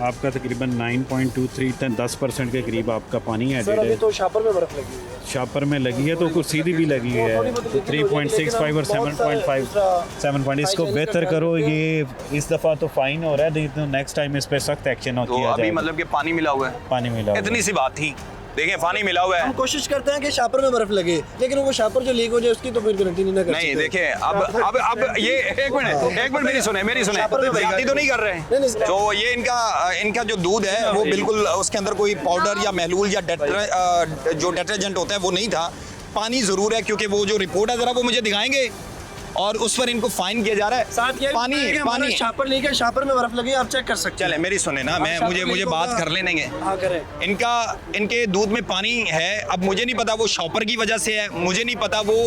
आपका तकरीबन 9.23 10% के करीब आपका पानी सर एडेड अभी है तो शापर में बर्फ लगी हुई है शापर में लगी है तो कुछ सीधी भी लगी है तो 3.65 और 7.5 7 पॉइंट इसको बेहतर करो ये इस दफ़ा तो फाइन हो रहा है नहीं तो नेक्स्ट टाइम इस पर सख्त एक्शन तो किया अभी जाएगा मतलब कि पानी मिला हुआ है पानी मिला हुआ है। इतनी सी बात थी देखें पानी मिला हुआ है हम कोशिश करते हैं कि शापर में बर्फ लगे लेकिन वो शापर जो लीक हो जाए उसकी तो फिर गारंटी नहीं ना कर नहीं सकते। देखिए अब ये एक मिनट मेरी सुने शापर में ज्यादा तो नहीं कर रहे नहीं, नहीं। तो ये इनका जो दूध है वो बिल्कुल उसके अंदर कोई पाउडर या महलूल या जो डिटर्जेंट होता है वो नहीं था पानी जरूर है क्योंकि वो जो रिपोर्ट है जरा वो मुझे दिखाएंगे और उस पर इनको फाइन किया जा रहा है साथ ये पानी शापर लीक है शापर में बर्फ लगी है आप चेक कर सकते हैं चले मेरी सुने ना मैं मुझे बात कर लेने देंगे हाँ करें इनके दूध में पानी है अब मुझे नहीं पता वो शॉपर की वजह से है मुझे नहीं पता वो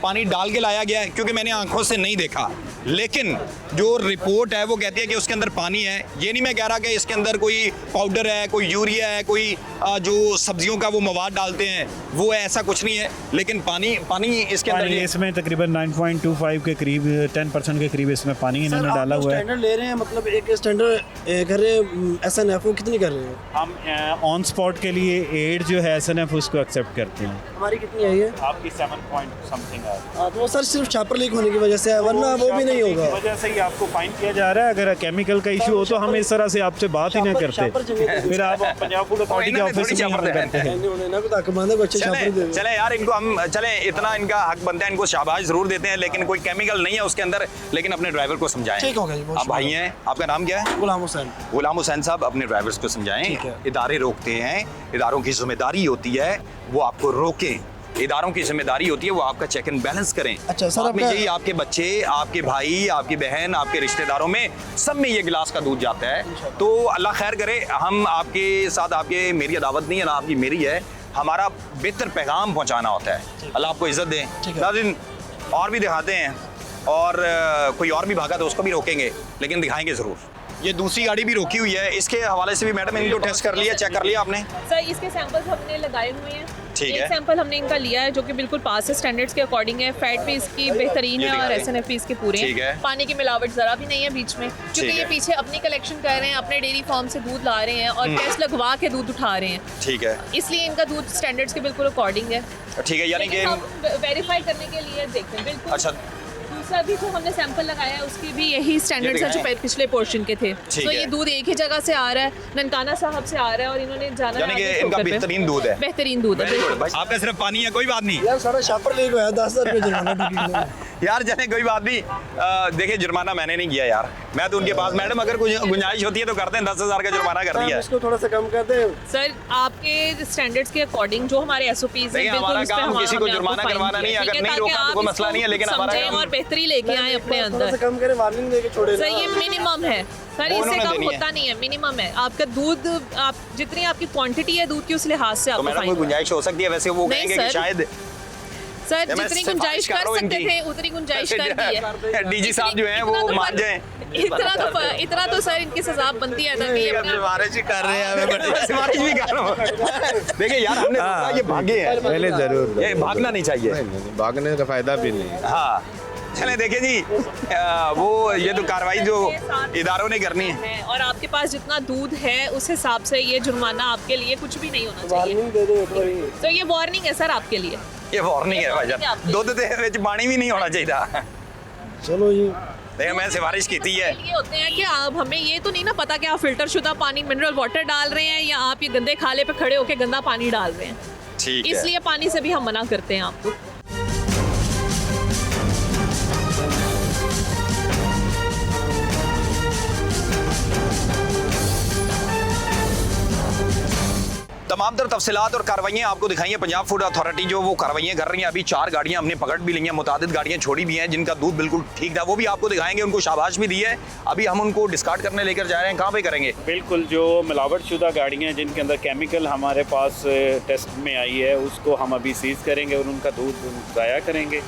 पानी डाल के लाया गया है क्योंकि मैंने आंखों से नहीं देखा लेकिन जो रिपोर्ट है वो कहती है कि उसके अंदर पानी है ये नहीं मैं कह रहा कि इसके अंदर कोई पाउडर है कोई यूरिया है कोई जो सब्जियों का वो मवाद डालते हैं वो है ऐसा कुछ नहीं है लेकिन पानी इसके अंदर पानी इसमें तकरीबन 9.25 के करीब 10% के करीब इसमें पानी इन्होंने डाला हुआ है स्टैंडर्ड ले रहे हैं मतलब एक स्टैंडर्ड कर रहे हैं SNF को कितनी कर रहे हैं हम ऑन स्पॉट के लिए 8 जो है SNF उसको एक्सेप्ट करते हैं हमारी कितनी आई है आपकी 7 पॉइंट समथिंग है हाँ तो वो सर सिर्फ छापर लीक होने की वजह से है वरना वो भी नहीं होगा वजह से ही आपको फाइन किया जा रहा है अगर केमिकल का इशू हो तो हम इस तरह से आपसे बात ही ना करते फिर आप पंजाब फूड अथॉरिटी के ऑफिस में हम करते हैं उन्होंने ना को ताकि मानदे को अच्छे छापर दे चले यार इनको हम चले इतना इनका हक बनता है इनको शाबाश जरूर देते हैं लेकिन कोई कोई केमिकल नहीं है उसके अंदर, लेकिन अपने ड्राइवर को समझाएं। ठीक हो गया जी, बहुत आप भाई हैं, आपका नाम क्या है? गुलाम हुसैन। गुलाम हुसैन साहब, अपने ड्राइवर्स को समझाएं। ठीक है। इदारे रोकते हैं, इदारों की जिम्मेदारी होती है वो आपको रोकें। इदारों की जिम्मेदारी होती है वो आपका चेक एंड बैलेंस करें। अच्छा, सर, आप में आपका- यही आपके बच्चे, आपके भाई, आपकी बहन, आपके रिश्तेदारों में सब में ये गिलास का दूध जाता है। तो अल्लाह खैर करे, हम आपके साथ, आपके मेरी दावत नहीं है ना आपकी मेरी है, हमारा बेहतर पैगाम पहुंचाना होता है। अल्लाह आपको इज्जत दें। ठीक है। नाज़रीन, और भी दिखाते हैं, और कोई और भी भागा तो उसको भी रोकेंगे, लेकिन दिखाएंगे ज़रूर। ये दूसरी गाड़ी भी रोकी हुई है, इसके हवाले से भी मैडम इनको टेस्ट कर लिया, चेक कर लिया आपने? सर इसके सैंपल्स हमने लगाए हुए हैं। ठीक है। एक सैंपल हमने इनका लिया है जो कि बिल्कुल पास है, स्टैंडर्ड्स के अकॉर्डिंग है। फैट भी इसकी बेहतरीन ये है और दिखा दें। SNF भी इसके पूरे ठीक है। हैं। पानी की मिलावट जरा भी नहीं है बीच में, क्योंकि ठीक ये है। पीछे अपनी कलेक्शन कर रहे हैं, अपने डेयरी फार्म से दूध ला रहे हैं और टेस्ट लगवा के दूध उठा रहे हैं, ठीक है, इसलिए इनका दूध स्टैंडर्ड्स के बिल्कुल अकॉर्डिंग है। ठीक है, यानी कि लेकिन हम वेरीफाई करने के लिए देखते हैं बिल्कुल। अच्छा, दूसरा भी जो हमने सैंपल लगाया है उसकी भी यही स्टैंडर्ड्स है जो दिखाएं। पिछले पोर्शन के थे। ठीक तो है। ये दूध एक ही जगह से आ रहा है, ननकाना साहब से आ रहा है और इन्होंने जाना है यानी कि आगे इनका ठोकर पे। बेहतरीन दूध है। बेहतरीन दूध है वेरी गुड बिल्कुल। भाई, आपका सिर्फ पानी है, कोई बात नहीं यार सारा शापर लीक हुआ है, 10,000 रुपये जुर्माना ड्यूटी के लिए। यार, चले कोई बात नहीं। देखिए, जुर्माना मैंने नहीं किया यार, मैं तो उनके पास, मैडम अगर कुछ गुंजाइश होती है तो करते हैं, 10,000 का जुर्माना कर दिया है। इसको थोड़ा सा कम कर दे। सर आपके स्टैंडर्ड्स के अकॉर्डिंग जो हमारे SOPs हैं देखिए, बिल्कुल हमारा उस पे काम किसी को हमने आपको जुर्माना फाइन करवाना नहीं है, किया, अगर ठीक नहीं ताकि रोका तो आप कोई मसला इसको नहीं है, लेकिन हमारा समझें काम- और बेहतरी लेके आए अपने थोड़ा अंदर। सा कम करे, वार्निंग देके छोड़े सर ना। ये मिनिमम है सर, वो इससे उन्होंने कम देनी है। होता नहीं है, मिनिमम है आपका दूध। आप जितनी आपकी क्वांटिटी है दूध की उस लिहाज से तो आपको मैडम कोई फाइन। गुंजाइश हो सकती है? वैसे वो नहीं कहेंगे कि सर। शायद सर मैं जितनी सिफारिश गुंजाइश कर कर रहा हूं सकते इनकी। थे उतनी गुंजाइश कर दी है। डीजी साहब जो हैं वो इतना तो मान जाएं। इतना तो सर इनकी सजा बनती है ताकि ये अपना सिफारिश ही कर रहे हैं हमें बड़ी। सिफारिश भी कर रहा हूँ। देखिए यार, हमने रोका, ये भागे हैं, पहले जरूर ये भागना नहीं चाहिए। भागने का फायदा भी नहीं। हाँ, चले देखिए जी, वो ये तो कार्रवाई जो इदारों ने करनी है। और आपके पास जितना दूध है उस हिसाब से ये जुर्माना आपके लिए कुछ भी नहीं होना चाहिए। वार्निंग दे दो एक बारी। तो ये वार्निंग है सर आपके लिए। ये वार्निंग है भाईजान, दुध दे विच पानी भी नहीं होना चाहिए। चलो जी, देखिए, मैं सिफारिश की थी है। ये होते हैं कि आप, हमें ये तो नहीं ना पता कि आप फिल्टर शुदा पानी मिनरल वाटर डाल रहे हैं या आप ये गंदे खाले पे खड़े होकर गंदा पानी डाल रहे हैं, ठीक है, इसलिए पानी से भी हम मना करते हैं आपको। तमाम तर तफसीलात और कार्रवाइयाँ आपको दिखाई हैं पंजाब फूड अथॉरिटी जो वो कार्रवाइयाँ कर रही हैं। अभी 4 गाड़ियाँ हमने पकड़ भी ली हैं, मुतादिद गाड़ियाँ छोड़ी भी हैं जिनका दूध बिल्कुल ठीक था, वो भी आपको दिखाएंगे, उनको शाबाश भी दी है। अभी हम उनको डिस्कार्ड करने लेकर जा रहे हैं, कहाँ पे करेंगे? बिल्कुल, जो मिलावट शुदा गाड़ियाँ जिनके अंदर केमिकल हमारे पास टेस्ट में आई है उसको हम अभी सीज़ करेंगे और उनका दूध ज़ाया करेंगे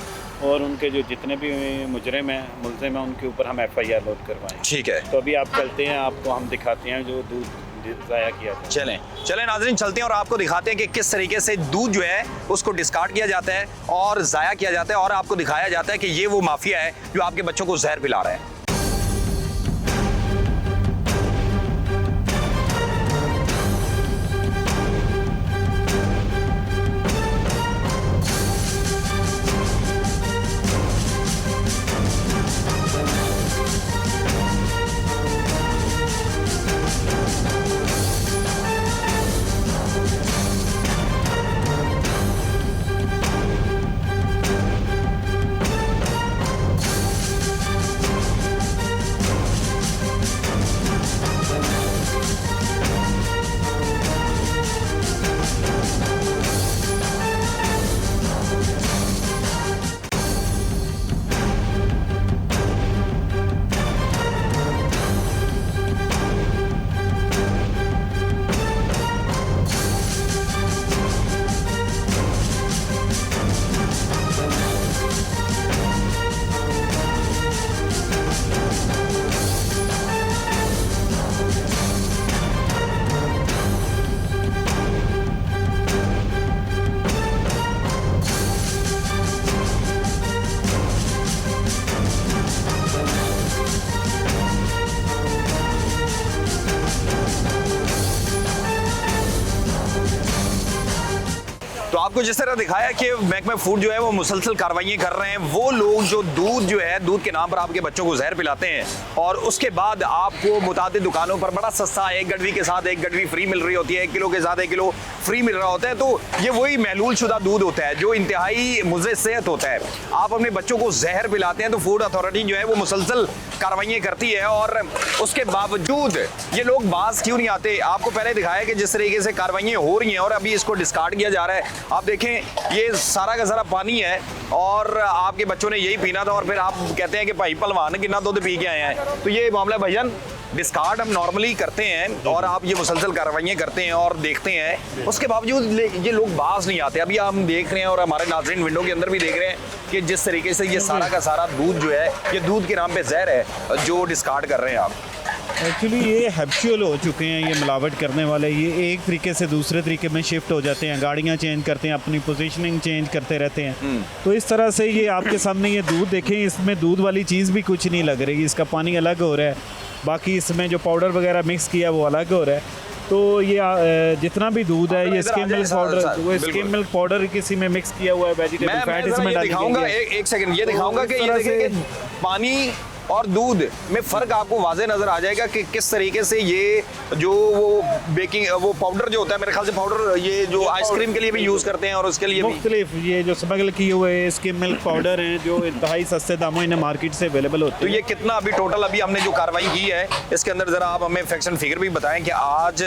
और उनके जो जितने भी मुजरिम हैं, मुलजिम हैं, उनके ऊपर हम FIR लोड करवाएंगे। ठीक है, तो अभी आप चलते हैं, आपको हम दिखाते हैं जो दूध ज़ाया किया था। चलें नाज़रीन, चलते हैं और आपको दिखाते हैं कि किस तरीके से दूध जो है उसको डिस्कार्ड किया जाता है और ज़ाया किया जाता है और आपको दिखाया जाता है कि ये वो माफिया है जो आपके बच्चों को जहर पिला रहा है। तो आपको जिस तरह दिखाया कि महकमा फूड जो है वो मुसलसल कार्रवाइयाँ कर रहे हैं, वो लोग जो दूध जो है दूध के नाम पर आपके बच्चों को जहर पिलाते हैं और उसके बाद आपको मुतादिद दुकानों पर बड़ा सस्ता 1 गडवी के साथ 1 गडवी फ्री मिल रही होती है, 1 किलो के साथ 1 किलो फ्री मिल रहा होता है, तो ये वही महलूल शुदा दूध होता है जो इंतहाई मुज़र सेहत होता है। आप अपने बच्चों को जहर पिलाते हैं तो फूड अथॉरिटी जो है वो मुसलसल कार्रवाइयाँ करती है और उसके बावजूद ये लोग बाज क्यों नहीं आते। आपको पहले दिखाया कि जिस तरीके से कार्रवाइयाँ हो रही हैं और अभी इसको डिस्कार्ड किया जा रहा है। आप देखें ये सारा का सारा पानी है और आपके बच्चों ने यही पीना था और फिर आप कहते हैं कि भाई पहलवान कितना दूध पी के आए हैं। तो ये मामला भाईजान डिस्कार्ड हम नॉर्मली करते हैं और आप ये मुसलसल कार्रवाइयाँ करते हैं और देखते हैं, उसके बावजूद ये लोग बाज नहीं आते। अभी हम देख रहे हैं और हमारे नाज़रीन विंडो के अंदर भी देख रहे हैं कि जिस तरीके से ये सारा का सारा दूध जो है ये दूध के नाम पे जहर है जो डिस्कार्ड कर रहे हैं आप। एक्चुअली ये हैबिचुअल हो चुके हैं, ये मिलावट करने वाले ये एक तरीके से दूसरे तरीके में शिफ्ट हो जाते हैं, गाड़ियाँ चेंज करते हैं, अपनी पोजीशनिंग चेंज करते रहते हैं। तो इस तरह से ये आपके सामने ये दूध देखें, इसमें दूध वाली चीज़ भी कुछ नहीं लग रही, इसका पानी अलग हो रहा है, बाकी इसमें जो पाउडर वगैरह मिक्स किया वो अलग हो रहा है। तो ये जितना भी दूध है ये स्किम मिल्क पाउडर, वो स्किम मिल्क पाउडर किसी में मिक्स किया हुआ है, वेजिटेबल फैट इसमें डाल दिया। एक सेकंड ये दिखाऊंगा कि ये देखिए कि पानी और दूध में फ़र्क आपको वाज़े नज़र आ जाएगा कि किस तरीके से ये जो वो बेकिंग वो पाउडर जो होता है, मेरे ख्याल से पाउडर ये जो आइसक्रीम के लिए भी यूज़ करते हैं और उसके लिए मुख्तलिफ ये जो स्मगल किए हुए स्किम मिल्क पाउडर हैं जो इंतहाई सस्ते दामों इन्हें मार्केट से अवेलेबल होते हैं। तो ये कितना अभी टोटल अभी हमने जो कार्रवाई की है इसके अंदर ज़रा आप हमें फैक्ट्स एंड फिगर भी बताएं कि आज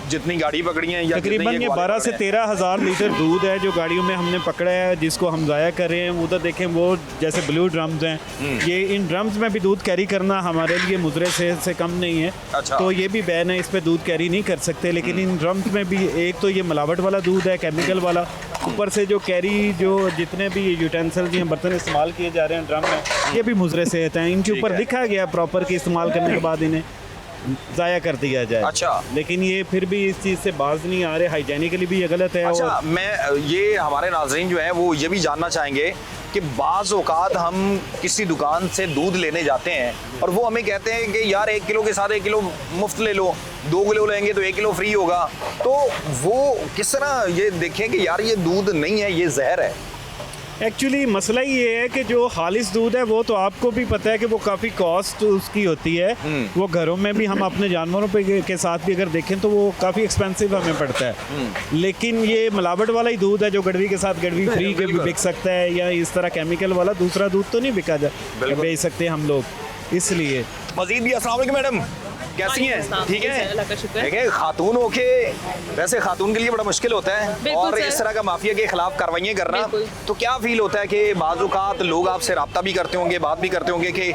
जितनी गाड़ी पकड़ी है या तकरीबन ये 12 से 13 हज़ार लीटर दूध है जो गाड़ियों में हमने पकड़ा है जिसको हम ज़ाया कर रहे हैं। उधर देखें वो जैसे ब्लू ड्रम्स हैं, ये इन ड्रम्स में भी दूध कैरी करना हमारे लिए मुजरे से कम नहीं है। अच्छा। तो ये भी बैन है, इस पर दूध कैरी नहीं कर सकते। लेकिन इन ड्रम्स में भी एक तो ये मिलावट वाला दूध है, केमिकल वाला, ऊपर से जो कैरी जो जितने भी यूटेंसिल्स या बर्तन इस्तेमाल किए जा रहे हैं ड्रम में ये भी मुजरे सेहत हैं। इनके ऊपर लिखा गया प्रॉपर कि इस्तेमाल करने के बाद इन्हें ज़ाया कर दिया जाए। अच्छा। लेकिन ये फिर भी इस चीज़ से बाज नहीं आ रहे, हाइजेनिकली भी ये गलत है। अच्छा, और मैं ये हमारे नाज़रीन जो है वो ये भी जानना चाहेंगे कि बाज़ औक़ात हम किसी दुकान से दूध लेने जाते हैं और वो हमें कहते हैं कि यार 1 किलो के साथ 1 किलो मुफ्त ले लो, 2 किलो लेंगे तो 1 किलो फ्री होगा। तो वो किस तरह ये देखें कि यार ये दूध नहीं है, ये जहर है। एक्चुअली मसला ये है कि जो खालिस दूध है वो तो आपको भी पता है कि वो काफ़ी कॉस्ट उसकी होती है। वो घरों में भी हम अपने जानवरों पे के साथ भी अगर देखें तो वो काफ़ी एक्सपेंसिव हमें पड़ता है। लेकिन ये मिलावट वाला ही दूध है जो गड़वी के साथ गड़वी फ्री के भी बिक सकता है, या इस तरह केमिकल वाला दूसरा दूध तो नहीं बिका बेच सकते हम लोग, इसलिए। मजीद भी अस्सलाम वालेकुम मैडम, कैसी हैं? ठीक है। अल्लाह का शुक्र। देखिए खातून होके वैसे खातून के लिए बड़ा मुश्किल होता है और इस तरह का माफिया के खिलाफ कार्रवाइयाँ करना, तो क्या फील होता है कि बाज़ औक़ात लोग आपसे रब्ता भी करते होंगे, बात भी करते होंगे कि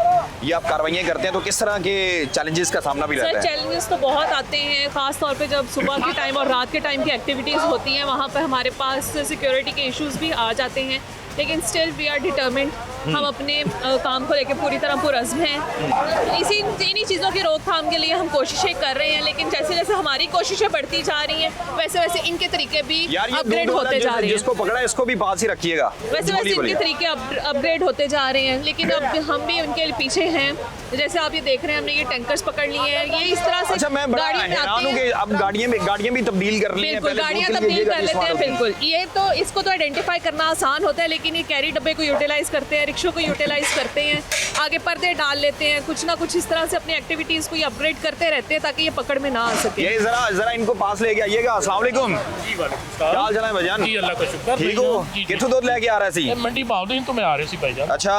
ये आप कार्रवाइयाँ करते हैं, तो किस तरह के चैलेंजेस का सामना भी रहता है? चैलेंजेस तो बहुत आते हैं, खास तौर पे जब सुबह के टाइम और रात के टाइम की एक्टिविटीज़ होती हैं, वहाँ पर हमारे पास सिक्योरिटी के इश्यूज भी आ जाते हैं। लेकिन स्टिल वी आर डिटर्मिन्ड, हम अपने काम को लेकर पूरी तरह पुरज़्म हैं। इन्हीं चीज़ों की रोकथाम के लिए हम कोशिशें कर रहे हैं, लेकिन जैसे जैसे हमारी कोशिशें बढ़ती जा रही हैं वैसे वैसे इनके तरीके भी अपग्रेड होते जा रहे हैं। जिसको पकड़ा है इसको भी पास ही रखिएगा। वैसे वैसे इनके तरीके अपग्रेड होते जा रहे हैं, लेकिन अब हम भी उनके पीछे हैं। जैसे आप ये देख रहे हैं हमने ये टैंकर्स पकड़ लिए हैं, ये इस तरह से अच्छा, मैं बड़ा हैरान हूं कि अब गाड़ियां भी तब्दील कर ली हैं। बिल्कुल, गाड़ियां तब्दील कर लेते हैं। बिल्कुल, ये तो इसको तो आइडेंटिफाई करना आसान होता है, लेकिन ये कैरी डब्बे को यूटिलाइज करते हैं, रिक्शों को यूटिलाइज करते हैं, आगे पर्दे डाल लेते हैं, कुछ ना कुछ इस तरह से अपनी एक्टिविटीज को ये अपग्रेड करते रहते हैं ताकि ये पकड़ में ना आ सके। ये जरा इनको पास लेके आइएगा। अस्सलाम वालेकुम, क्या हाल चाल है भाईजान? जी अल्लाह का शुक्र। ठीक हो? किथों दूध लेके आ रहा सी? मंडी भावदीन तो मैं आ रही सी भाईजान। अच्छा,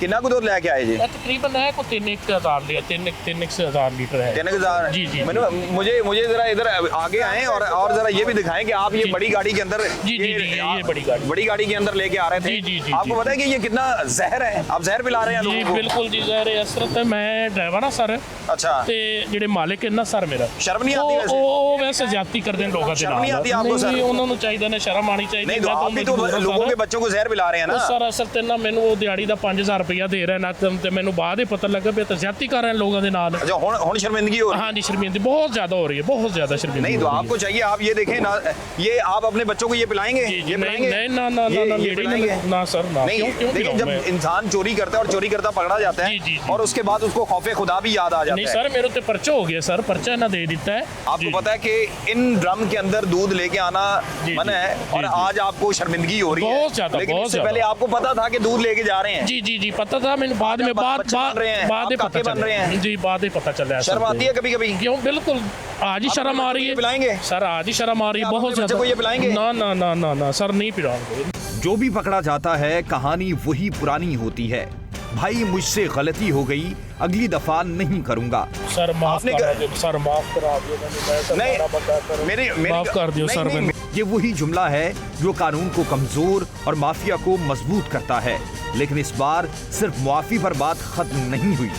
कितना को दूध लेके आए जी? तकरीबन है को 3,000 लिया, 3,000 लीटर है। 3,000? जी जी। मुझे जरा इधर आगे आए और जरा ये भी दिखाएं कि आप ये बड़ी गाड़ी के अंदर ये बड़ी गाड़ी के अंदर लेके आ रहे थे। जी। आपको पता है कि ये कितना जहर है? आप जहर पिला रहे हैं लोगों को। बिल्कुल जी, जहर है। असरत मैं ड्राइवर ना सर। अच्छा। ते ਜਿਹੜੇ ਮਾਲਕ ਇਹਨਾਂ ਸਰ ਮੇਰਾ ਸ਼ਰਮ ਨਹੀਂ ਆती वैसे? ਉਹ ਵੈਸੇ ਜ਼ਿਆਦਤੀ ਕਰਦੇ ਨੇ ਲੋਕਾਂ ਦੇ शर्म नहीं आती आपको सर? ਉਹਨਾਂ ਨੂੰ ਚਾਹੀਦਾ ਨੇ ਸ਼ਰਮ ਆਣੀ ਚਾਹੀਦੀ। नहीं तो आप भी तो लोगों के बच्चों को जहर पिला रहे हैं ना। ਸਰ ਅਸਲ ਤੇ ਨਾ ਮੈਨੂੰ ਉਹ ਦਿਹਾੜੀ ਦਾ 5,000 ਰੁਪਇਆ ਦੇ ਰਿਹਾ ਨਾ, ਤੇ ਮੈਨੂੰ ਬਾਅਦ ਹੀ ਪਤਾ ਲੱਗਾ ਵੀ ਇਹ ਜ਼ਿਆਦਤੀ ਕਰ ਰਹੇ ਨੇ ਲੋਕਾਂ ਦੇ ਨਾਲ। अच्छा, ਹੁਣ शर्मिंदगी हो रही है? हाँ जी, शर्मिंदगी बहुत ज्यादा हो रही है, बहुत ज्यादा शर्मिंदगी। नहीं तो आपको चाहिए, आप ये देखें ना, ये आप अपने बच्चों को ये पिलाएंगे? ये पिलाएंगे? नहीं ना, ये पिलाएंगे पिलाएंगे? ना सर ना, नहीं, क्यों देखिए पिलाऊं जब मैं? इंसान चोरी करता है और चोरी करता पकड़ा जाता जी, जी, है जी। और उसके बाद उसको खौफे खुदा भी याद आ जाता नहीं है। सर, मेरे तो पर्चा हो गया सर, पर्चा ना दे देता है। आपको जी, पता है कि इन ड्रम के अंदर दूध लेके आना जी, मना जी, है और जी, जी। आज आपको शर्मिंदगी हो रही है। बहुत ज्यादा, लेकिन बहुत इससे ज्यादा। पहले आपको पता था कि दूध लेके जा रहे हैं। जी जी जी, पता था मैंने, बाद में बच्चे बन रहे हैं, बाद में आप पता काके बन रहे चला। हैं। जी, बाद में पता चला। शर्म आती है कभी कभी? क्यों, बिल्कुल आज ही आप शर्म अपने आ बच्चों रही को है पिलाएंगे? सर, आज ही शर्म आ रही है आप बहुत अपने बच्चे ज्यादा। को ये पिलाएंगे? ना ना ना ना ना सर, नहीं पिलाऊंगे। जो भी पकड़ा जाता है कहानी वही पुरानी होती है। भाई मुझसे गलती हो गई, अगली दफा नहीं करूंगा। सर माफ आपने करा कर- दियो सर, माफ करा दियो, मैं सर नहीं, बड़ा बंदा करूं। मेरी माफ कर दियो नहीं, सर, नहीं, मैंने ये वही जुमला है जो कानून को कमजोर और माफिया को मजबूत करता है। लेकिन इस बार सिर्फ मुआफी पर बात खत्म नहीं हुई।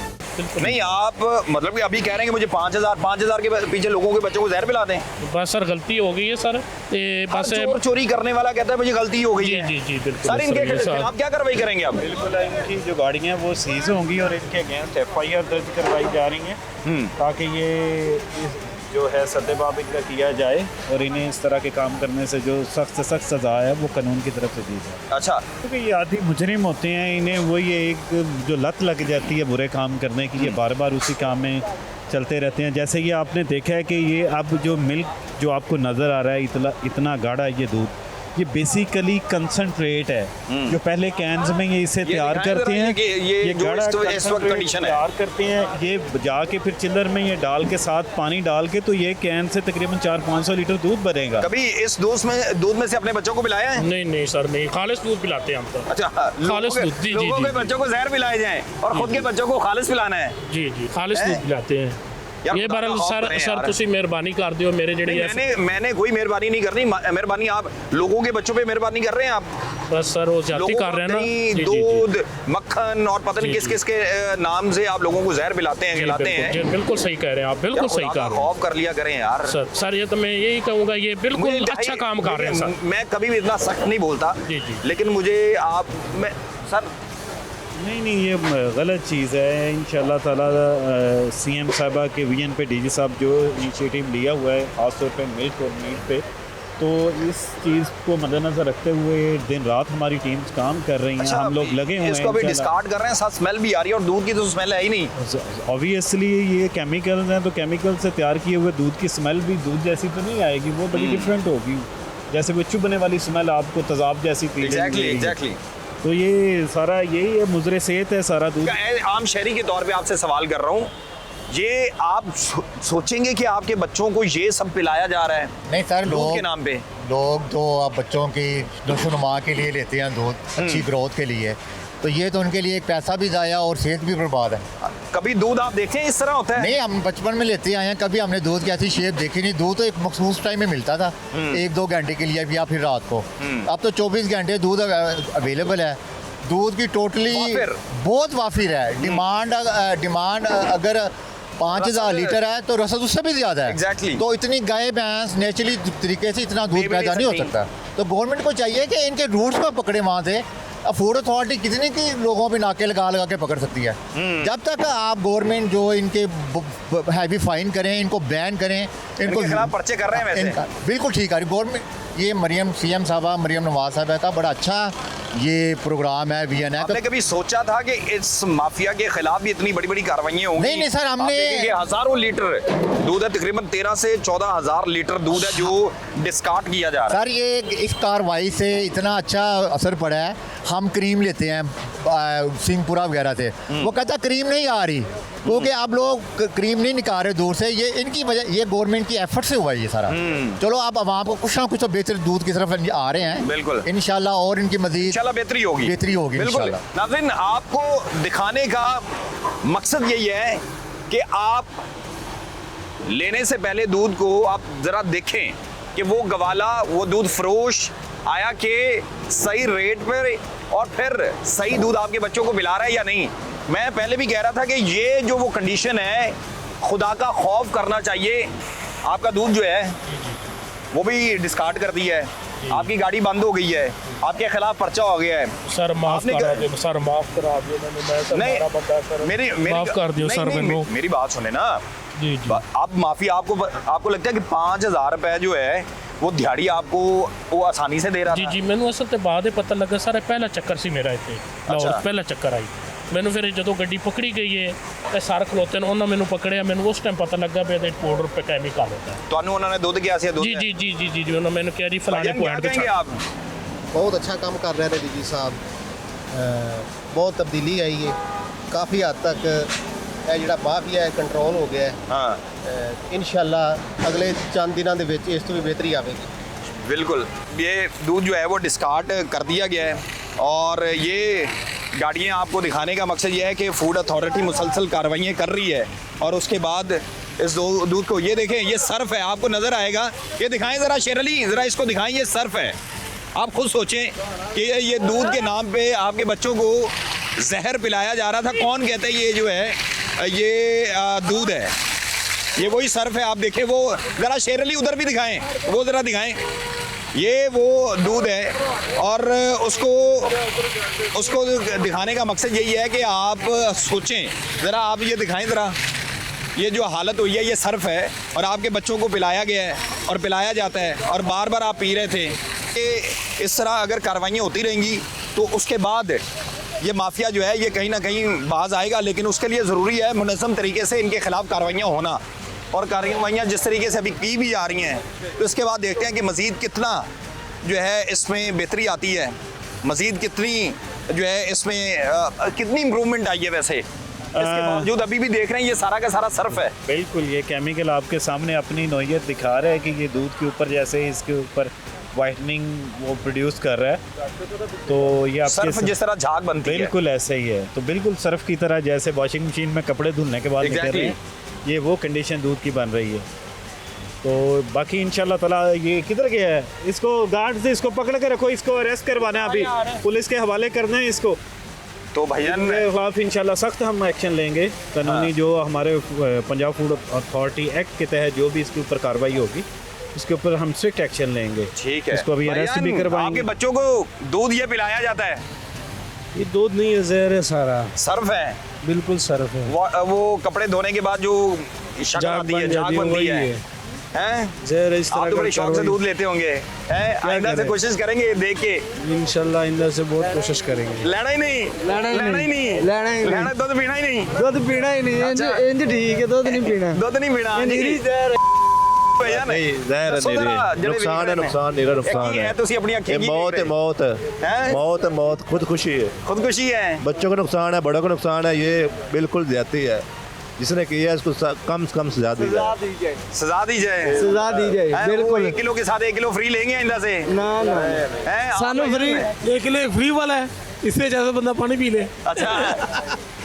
नहीं, आप मतलब कि अभी कह रहे हैं कि मुझे 5,000 के पीछे लोगों के बच्चों को जहर पिला दें? बस सर गलती हो गई है सर, ये बस चोर चोरी करने वाला कहता है मुझे गलती हो गई जी है। जी जी बिल्कुल सर इनके सर, ये सर। खिलाफ क्या कार्रवाई करेंगे आप? बिल्कुल इनकी जो गाड़ियाँ वो सीज होंगी और इनके अगेंस्ट FIR दर्ज करवाई जा रही हैं ताकि ये जो है सद्देबाब इनका किया जाए और इन्हें इस तरह के काम करने से जो सख्त से सख्त सज़ा है वो कानून की तरफ से दी जाए। अच्छा, क्योंकि ये आदि मुजरिम होते हैं, इन्हें वो ये एक जो लत लग जाती है बुरे काम करने की, ये बार बार उसी काम में चलते रहते हैं। जैसे ये आपने देखा है कि ये अब जो मिल्क जो आपको नज़र आ रहा है इतना गाढ़ा ये दूध, ये बेसिकली कंसंट्रेट है जो पहले कैंस में ये इसे तैयार दिखाई दे करते रहा है हैं। कि ये जो गाढ़ा इस वक्त concentrate condition है। तैयार करते हैं, ये जाके फिर चिल्लर में ये डाल के साथ पानी डाल के तो ये कैन से तकरीबन 400-500 लीटर दूध बनेगा। कभी इस दूध में से अपने बच्चों को पिलाया है? नहीं नहीं सर, नहीं, खालिश दूध पिलाते हैं हम तो। अच्छा, खालिश दूध, जी, जी, लोगों जी, के जी। बच्चों को जहर पिलाए जाएं और खुद के बच्चों को खालिश पिलाना है। जी जी, खालिश हैं? दूध पिलाते हैं। यार, ये खुदा बरल का खौफ सर करें सर यार। तुसी मेहरबानी कर दियो मेरे जेड़े मैंने कोई मेहरबानी नहीं करनी। मेहरबानी आप लोगों के बच्चों पे मेहरबानी कर रहे हैं आप। बस सर वो ज्यादती लोगों कर रहे हैं को ना। दही, जी, जी, जी। दूध, मक्खन और पता नहीं जी, किस किस के नाम से आप लोगों को जहर पिलाते हैं, जी, खिलाते बिल्कुल, हैं। जी, बिल्कुल सही कह रहे हैं आप, बिल्कुल यार, सही खुदा कह का रहे हैं खौफ कर लिया करें यार। सर ये तो मैं यही कहूँगा, ये मुझे बिल्कुल इंतहाई- अच्छा काम कर रहे हैं सर। मैं कभी भी इतना सख्त नहीं बोलता, जी, जी। लेकिन मुझे मैं सर नहीं ये गलत चीज़ है। इंशाल्लाह ताला CM साहबा के विजन पे DG साहब जो इनिशिएटिव लिया हुआ है ख़ासतौर पे मिल्क और मीट पे, तो इस चीज़ को मद्देनज़र रखते हुए दिन रात हमारी टीम्स काम कर रही हैं। अच्छा, हम लोग लगे हुए हैं। इसको अभी डिस्कार्ड कर रहे हैं, साथ स्मेल भी आ रही है और दूध की तो स्मेल है ही नहीं। ऑब्वियसली ये केमिकल्स हैं, तो केमिकल से तैयार किए हुए दूध की स्मेल भी दूध जैसी तो नहीं आएगी, वो बड़ी डिफरेंट होगी। जैसे वो चुभने वाली स्मेल आपको तेज़ाब जैसी फीलिंग देगी। एग्जैक्टली। तो ये सारा यही है, मुजरे सेहत है सारा दूध। आम शहरी के तौर पे आपसे सवाल कर रहा हूँ, ये आप सोचेंगे कि आपके बच्चों को ये सब पिलाया जा रहा है नहीं सर, दूध के नाम पे? लोग तो अब बच्चों की नशोनुमा के लिए लेते हैं दूध, अच्छी ग्रोथ के लिए, तो ये तो उनके लिए एक पैसा भी ज़ाया और सेहत भी बर्बाद है। कभी दूध आप देखे हैं इस तरह होता है? नहीं, हम बचपन में लेते आए हैं, कभी हमने दूध की ऐसी शेप देखी नहीं। दूध तो एक मखसूस टाइम में मिलता था, 1-2 घंटे के लिए या फिर रात को। अब तो 24 घंटे दूध अवेलेबल है। दूध की टोटली वाफिर। बहुत वाफिर है। डिमांड अगर 5,000 लीटर है तो रसद उससे भी ज़्यादा है। Exactly. तो इतनी गाय भैंस नेचुरली तरीके से इतना दूध दे भी पैदा नहीं नहीं हो सकती। सकता। तो गवर्नमेंट को चाहिए कि इनके रूट्स को पकड़े वहाँ से। फूड अथॉरिटी कितनी की लोगों पे नाके लगा के पकड़ सकती है। जब तक आप गवर्नमेंट जो इनके हैवी फाइन करें, इनको बैन करें, इनको इनके खिलाफ पर्चे कर रहे हैं वैसे? बिल्कुल ठीक है गवर्नमेंट। ये CM साहबा मरियम नवाज साहब का बड़ा अच्छा ये प्रोग्राम है, VN है। आपने कभी सोचा था कि इस माफिया के खिलाफ भी इतनी बड़ी बड़ी कार्रवाइयां होंगी? नहीं सर, हमने आप देखेंगे हजारों लीटर दूध है, तकरीबन 13 से 14 हजार लीटर दूध है जो डिस्कार्ड किया जा रहा है। सर ये इस कार्रवाई से इतना अच्छा असर पड़ा है। हम क्रीम लेते हैं सिंहपुरा वगैरह से, वो कहता क्रीम नहीं आ रही क्योंकि आप लोग क्रीम नहीं निकाल रहे दूर से। ये इनकी वजह, ये गवर्नमेंट की एफर्ट से हुआ है ये सारा। चलो आप आवाम को कुछ ना कुछ तो बेहतर दूध की तरफ आ रहे हैं बिल्कुल इंशाल्लाह, और इनकी मजीद इंशाल्लाह बेहतरी होगी बिल्कुल इंशाल्लाह। नाज़रीन, आपको दिखाने का मकसद यही है कि आप लेने से पहले दूध को आप जरा देखें कि वो गवाला, वो दूध फरोश आया कि सही रेट पर और फिर सही दूध आपके बच्चों को पिला रहा है या नहीं। मैं पहले भी कह रहा था कि ये जो वो कंडीशन है, खुदा का खौफ करना चाहिए। आपका दूध जो है वो भी डिस्कार्ड कर दिया है, आपकी गाड़ी बंद हो गई है, आपके खिलाफ पर्चा हो गया है। सर माफ आपने करा दियो सर, माफ करा दियो मैं सर नहीं, बड़ा बंदा करूं। मेरी माफ कर दियो नहीं, सर नहीं, मैनू। मेरी बात सुने ना। जी जी आप माफी, आपको लगता है कि 5,000 रुपए जो है वो दिहाड़ी आपको वो आसानी से दे रहा ਜੀ था? ਜੀ ਮੈਨੂੰ ਅਸਲ ਤੇ ਬਾਅਦ ਇਹ ਪਤਾ ਲੱਗਾ ਸਰ ਇਹ ਪਹਿਲਾ ਚੱਕਰ ਸੀ ਮੇਰਾ ਇੱਥੇ ਲਾਹੌਰ ਅੱਛਾ। ਪਹਿਲਾ ਚੱਕਰ ਆਈ ਮੈਨੂੰ ਫਿਰ ਜਦੋਂ ਗੱਡੀ ਪਕੜੀ ਗਈ ਹੈ ਇਹ ਸਾਰ ਖਲੋਤੇ ਨੇ ਉਹਨਾਂ ਮੈਨੂੰ ਪਕੜਿਆ ਮੈਨੂੰ ਉਸ ਟਾਈਮ ਪਤਾ ਲੱਗਾ ਵੀ ਇਹਦੇ ਪਾਊਡਰ पे केमिकल होता है ਤੁਹਾਨੂੰ ਉਹਨਾਂ ਨੇ ਦੁੱਧ ਕਿਹਾ ਸੀ ਦੁੱਧ जी जी जी जी जी जी ਉਹਨਾਂ ਮੈਨੂੰ ਕਿਹਾ ਜੀ ਫਲਾਣੇ ਪੁਆਇੰਟ ਤੇ कहेंगे आप? बहुत अच्छा काम कर रहे थे डी साहब बहुत तब्दीली आई है काफ़ी हद तक ਇਹ ਜਿਹੜਾ ਮਾਫੀਆ ਹੈ ਕੰਟਰੋਲ ਹੋ ਗਿਆ ਹੈ हाँ ਇਨਸ਼ਾਅੱਲਾ ਅਗਲੇ ਚੰਦ ਦਿਨਾਂ ਦੇ ਵਿੱਚ ਇਸ ਤੋਂ ਵੀ ਬਿਹਤਰੀ ਆਵੇਗੀ बिल्कुल। ये दूध जो है वो डिस्कार्ड कर दिया गया है और ये गाड़ियाँ आपको दिखाने का मकसद ये है कि फूड अथॉरिटी मुसलसल कार्रवाइयाँ कर रही है और उसके बाद इस दूध को ये देखें, ये सर्फ है, आपको नज़र आएगा। ये दिखाएं ज़रा शेर अली, ज़रा इसको दिखाएं, ये सर्फ है। आप खुद सोचें कि ये दूध के नाम पे आपके बच्चों को जहर पिलाया जा रहा था। कौन कहता है ये जो है ये दूध है? ये वही सर्फ है। आप देखें, वो ज़रा शेर अली उधर भी दिखाएं, वो ज़रा दिखाएं, ये वो दूध है और उसको दिखाने का मकसद यही है कि आप सोचें ज़रा, आप ये दिखाएं ज़रा, ये जो हालत हुई है ये सर्फ है और आपके बच्चों को पिलाया गया है और पिलाया जाता है और बार बार आप पी रहे थे। कि इस तरह अगर कार्रवाइयाँ होती रहेंगी तो उसके बाद ये माफिया जो है ये कहीं ना कहीं बाज आएगा, लेकिन उसके लिए ज़रूरी है मुनज़्ज़म तरीके से इनके ख़िलाफ़ कार्रवाइयाँ होना। और कार्रवाइयाँ जिस तरीके से अभी की भी जा रही हैं तो इसके बाद देखते हैं कि मज़ीद कितना जो है इसमें बेहतरी आती है, मज़ीद कितनी जो है इसमें कितनी इम्प्रूवमेंट आई है। वैसे इसके बावजूद अभी भी देख रहे हैं ये सारा का सारा सर्फ है। बिल्कुल, ये केमिकल आपके सामने अपनी नौइयत दिखा रहा है कि ये दूध के ऊपर जैसे इसके ऊपर वाइटनिंग वो प्रोड्यूस कर रहा है, तो ये आपके सर्फ जिस तरह झाग बनती है बिल्कुल ऐसे ही है। तो बिल्कुल सर्फ की तरह जैसे वॉशिंग मशीन में कपड़े धुलने के बाद निकल रहे हैं, ये वो कंडीशन दूध की बन रही है। तो बाकी इंशाल्लाह ताला ये किधर गया है, इसको गार्ड से इसको पकड़ के रखो, इसको अरेस्ट करवाना है, अभी पुलिस के हवाले करना है इसको। तो भाईजान के खिलाफ इंशाल्लाह सख्त हम एक्शन लेंगे कानूनी। जो हमारे पंजाब फूड अथॉरिटी एक्ट के तहत जो भी इसके ऊपर कार्रवाई होगी इसके ऊपर हम स्ट्रिक्ट एक्शन लेंगे। ठीक है। इसको अभी अरेस्ट भी करवाएंगे। आपके बच्चों को दूध ये पिलाया जाता है? ये दूध नहीं है, जहर है सारा, सर्फ है, बिल्कुल सर्फ है। वो कपड़े धोने के बाद जो शक्ल आती है, झाग बनती है, हैं? जहर इस आप तरह तो बड़े का शौक से दूध लेते होंगे, हैं? आइंदा से करें? कोशिश करेंगे देख के। इंशाल्लाह आइंदा से बहुत कोशिश करेंगे। लेना ही नहीं, लेना ही नहीं, लेना ही नहीं। लेना दूध पीना ही नहीं, दूध पीना ही नहीं, इंज ठीक है, दूध नहीं पीना, दूध नहीं पीना। नहीं जहर नुकसान है, नुकसान निरा नुकसान है। ਤੁਸੀਂ ਆਪਣੀ ਅੱਖੀਂ ये मौत है, मौत है, मौत है, मौत खुदकुशी है, खुदकुशी है। बच्चों को नुकसान है, बड़ों को नुकसान है, ये बिल्कुल ज्यादती है। जिसने किया है उसको कम से कम सजा दी जाए, सजा दी जाए, सजा दी जाए, बिल्कुल। 1 किलो के साथ 1 किलो फ्री लेंगे आइंदा से? ना ना, सानू फ्री 1 किलो फ्री वाला है, इससे ज्यादा बंदा पानी पी ले। अच्छा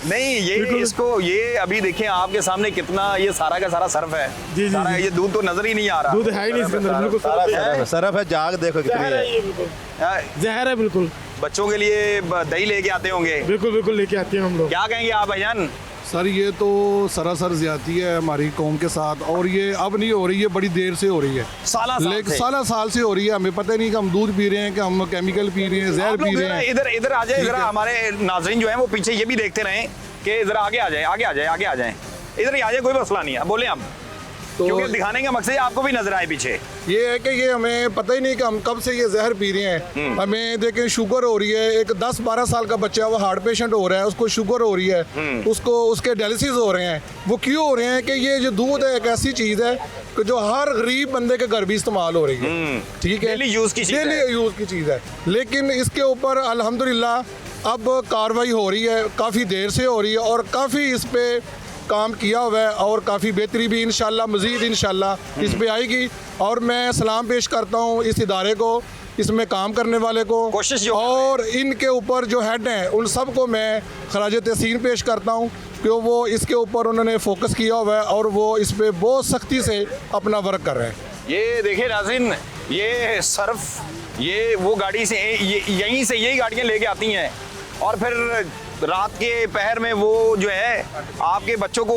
नहीं, ये इसको ये अभी देखें आपके सामने कितना ये सारा का सारा सर्फ है। जी, सारा जी। ये दूध तो नजर ही नहीं आ रहा। दूध है ही नहीं इसके अंदर, बिल्कुल सरफ है, जाग देखो कितनी है, जहर है बिल्कुल। बच्चों के लिए दही लेके आते होंगे? बिल्कुल बिल्कुल लेके आते हैं हम लोग। क्या कहेंगे आप भाईजान? सर ये तो सरासर ज्यादती है हमारी कौम के साथ, और ये अब नहीं हो रही है, बड़ी देर से हो रही है, साल से हो रही है। हमें पता नहीं कि हम दूध पी रहे हैं कि हम केमिकल पी रहे हैं, जहर पी रहे हैं। इधर आ जाए जरा, हमारे नाज़रीन जो है वो पीछे ये भी देखते रहें कि जरा आगे आ जाए, आगे आ जाए, आगे आ जाए, इधर ही आ जाए, कोई मसला नहीं है, बोले आप। तो क्योंकि दिखाने का मकसद आपको भी नजर आए पीछे। ये है कि ये हमें पता ही नहीं कि हम कब से ये जहर पी रहे हैं। हमें देखें शुगर हो रही है, एक 10-12 साल का बच्चा वो हार्ट पेशेंट हो रहा है, उसको शुगर हो रही है, उसको उसके डायलिसिस हो रहे हैं। वो क्यों हो रहे हैं कि ये जो दूध है एक ऐसी चीज़ है कि जो हर गरीब बंदे के घर भी इस्तेमाल हो रही है, ठीक है, डेली यूज़ की चीज़ है। लेकिन इसके ऊपर अल्हम्दुलिल्लाह अब कार्रवाई हो रही है, काफ़ी देर से हो रही है और काफ़ी इस पर काम किया हुआ है और काफ़ी बेहतरी भी इंशाल्लाह मज़ीद इंशाल्लाह इस पे आएगी। और मैं सलाम पेश करता हूँ इस इदारे को, इसमें काम करने वाले को, कोशिश और इनके ऊपर जो हेड हैं उन सब को मैं खराज तहसीन पेश करता हूँ कि वो इसके ऊपर उन्होंने फोकस किया हुआ है और वो इस पर बहुत सख्ती से अपना वर्क कर रहे हैं। ये देखिए नाज़रीन, ये सर्फ ये वो गाड़ी से यहीं से यही गाड़ियाँ लेके आती हैं और फिर रात के पहर में वो जो है आपके बच्चों को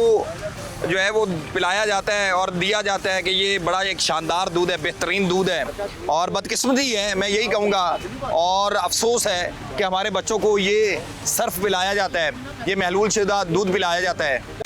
जो है वो पिलाया जाता है और दिया जाता है कि ये बड़ा एक शानदार दूध है, बेहतरीन दूध है। और बदकिस्मती है, मैं यही कहूँगा, और अफसोस है कि हमारे बच्चों को ये सर्फ पिलाया जाता है, ये महलूल शुदा दूध पिलाया जाता है।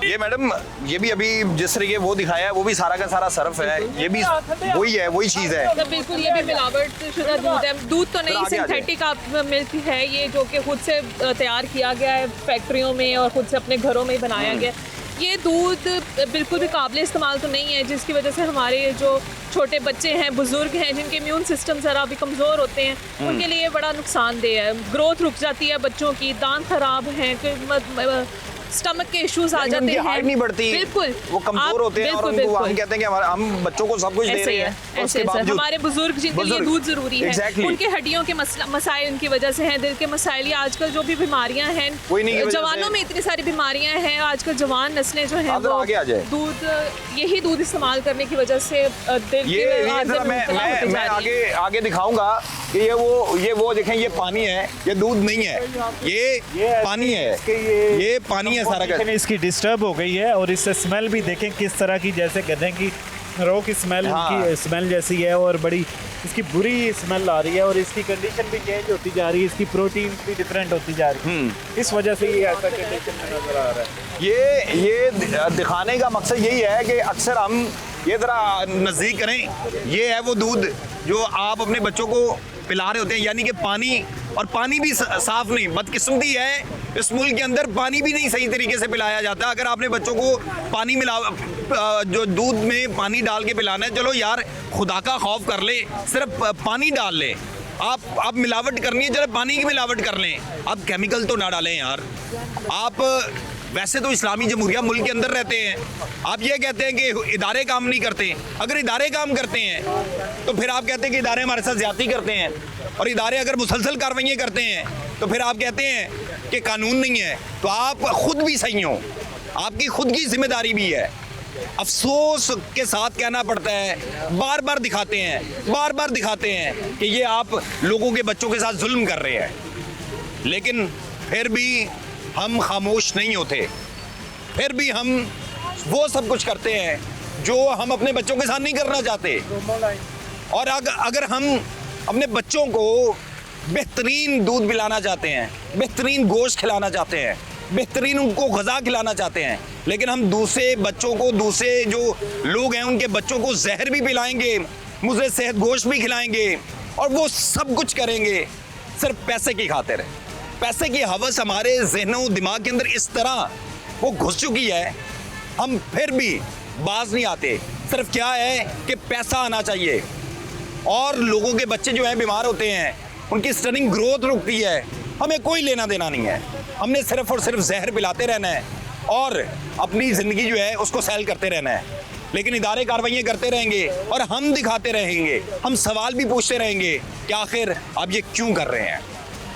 ये मैडम ये भी अभी जिस तरीके वो दिखाया है वो भी सारा का सारा सर्फ है, ये भी वही है, वही चीज़ है। तो बिल्कुल ये भी मिलावट शुदा दूध है, दूध तो नहीं, सिंथेटिक आप मिल्क है ये, जो कि खुद से तैयार किया गया है फैक्ट्रियों में और खुद से अपने घरों में बनाया गया। ये दूध बिल्कुल भी काबिल इस्तेमाल तो नहीं है, जिसकी वजह से हमारे जो छोटे बच्चे हैं, बुजुर्ग हैं, जिनके इम्यून सिस्टम ज़रा भी कमज़ोर होते हैं, उनके लिए बड़ा नुकसानदेह है। ग्रोथ रुक जाती है बच्चों की, दांत खराब हैं, स्टमक के इश्यूज आ जाते हैं, हाइट नहीं बढ़ती, बिल्कुल वो कमजोर होते हैं और उनको हम कहते हैं कि हम बच्चों को सब कुछ दे रहे हैं, ऐसे हमारे बुजुर्ग जिनके लिए दूध जरूरी है, उनके हड्डियों के मसाइल इनकी वजह से हैं, दिल के मसाइल, या आजकल जो भी बीमारियां हैं, जवानों में इतनी सारी बीमारियां हैं, आजकल जवान नस्लें जो हैं वो दूध, यही दूध इस्तेमाल करने की वजह से दिल के मैं आगे दिखाऊंगा कि ये वो देखें, ये पानी है, ये दूध नहीं है, ये पानी है, ये पानी है सारा का। इसकी डिस्टर्ब हो गई है और इससे स्मेल भी देखें किस तरह की, जैसे कहते हैं कि रो की स्मेल, की स्मेल जैसी है और बड़ी इसकी बुरी स्मेल आ रही है और इसकी कंडीशन भी चेंज होती जा रही है, इसकी प्रोटीन भी डिफरेंट होती जा रही है, इस वजह से ये ऐसा कंडीशन में नजर आ रहा है। ये दिखाने का मकसद यही है कि अक्सर हम ये ज़रा नज़दीक करें, ये है वो दूध जो आप अपने बच्चों को पिला रहे होते हैं, यानी कि पानी, और पानी भी साफ नहीं, बदकिस्मती है इस मुल्क के अंदर पानी भी नहीं सही तरीके से पिलाया जाता। अगर आपने बच्चों को पानी जो दूध में पानी डाल के पिलाना है, चलो यार खुदा का खौफ कर ले, सिर्फ पानी डाल ले, आप मिलावट करनी है, चलो पानी की मिलावट कर लें, आप केमिकल तो ना डालें यार। आप वैसे तो इस्लामी जमहूरिया मुल्क के अंदर रहते हैं, आप ये कहते हैं कि इदारे काम नहीं करते, अगर इदारे काम करते हैं तो फिर आप कहते हैं कि इदारे हमारे साथ ज्यादती करते हैं, और इदारे अगर मुसलसल कार्रवाइयाँ करते हैं तो फिर आप कहते हैं कि कानून नहीं है। तो आप खुद भी सही हो, आपकी खुद की जिम्मेदारी भी है। अफसोस के साथ कहना पड़ता है, बार बार दिखाते हैं कि ये आप लोगों के बच्चों के साथ जुल्म कर रहे हैं, लेकिन फिर भी हम खामोश नहीं होते, फिर भी हम वो सब कुछ करते हैं जो हम अपने बच्चों के साथ नहीं करना चाहते। और अगर हम अपने बच्चों को बेहतरीन दूध पिलाना चाहते हैं, बेहतरीन गोश्त खिलाना चाहते हैं, बेहतरीन उनको ग़िज़ा खिलाना चाहते हैं, लेकिन हम दूसरे बच्चों को, दूसरे जो लोग हैं उनके बच्चों को जहर भी पिलाएंगे, मुझे सेहत गोश्त भी खिलाएंगे, और वो सब कुछ करेंगे सिर्फ पैसे की खातिर। पैसे की हवस हमारे जहनों दिमाग के अंदर इस तरह वो घुस चुकी है, हम फिर भी बाज नहीं आते। सिर्फ क्या है कि पैसा आना चाहिए, और लोगों के बच्चे जो हैं बीमार होते हैं, उनकी स्टनिंग ग्रोथ रुकती है, हमें कोई लेना देना नहीं है, हमने सिर्फ और सिर्फ जहर पिलाते रहना है और अपनी ज़िंदगी जो है उसको सैल करते रहना है। लेकिन इदारे कार्रवाइयाँ करते रहेंगे और हम दिखाते रहेंगे, हम सवाल भी पूछते रहेंगे कि आखिर आप ये क्यों कर रहे हैं।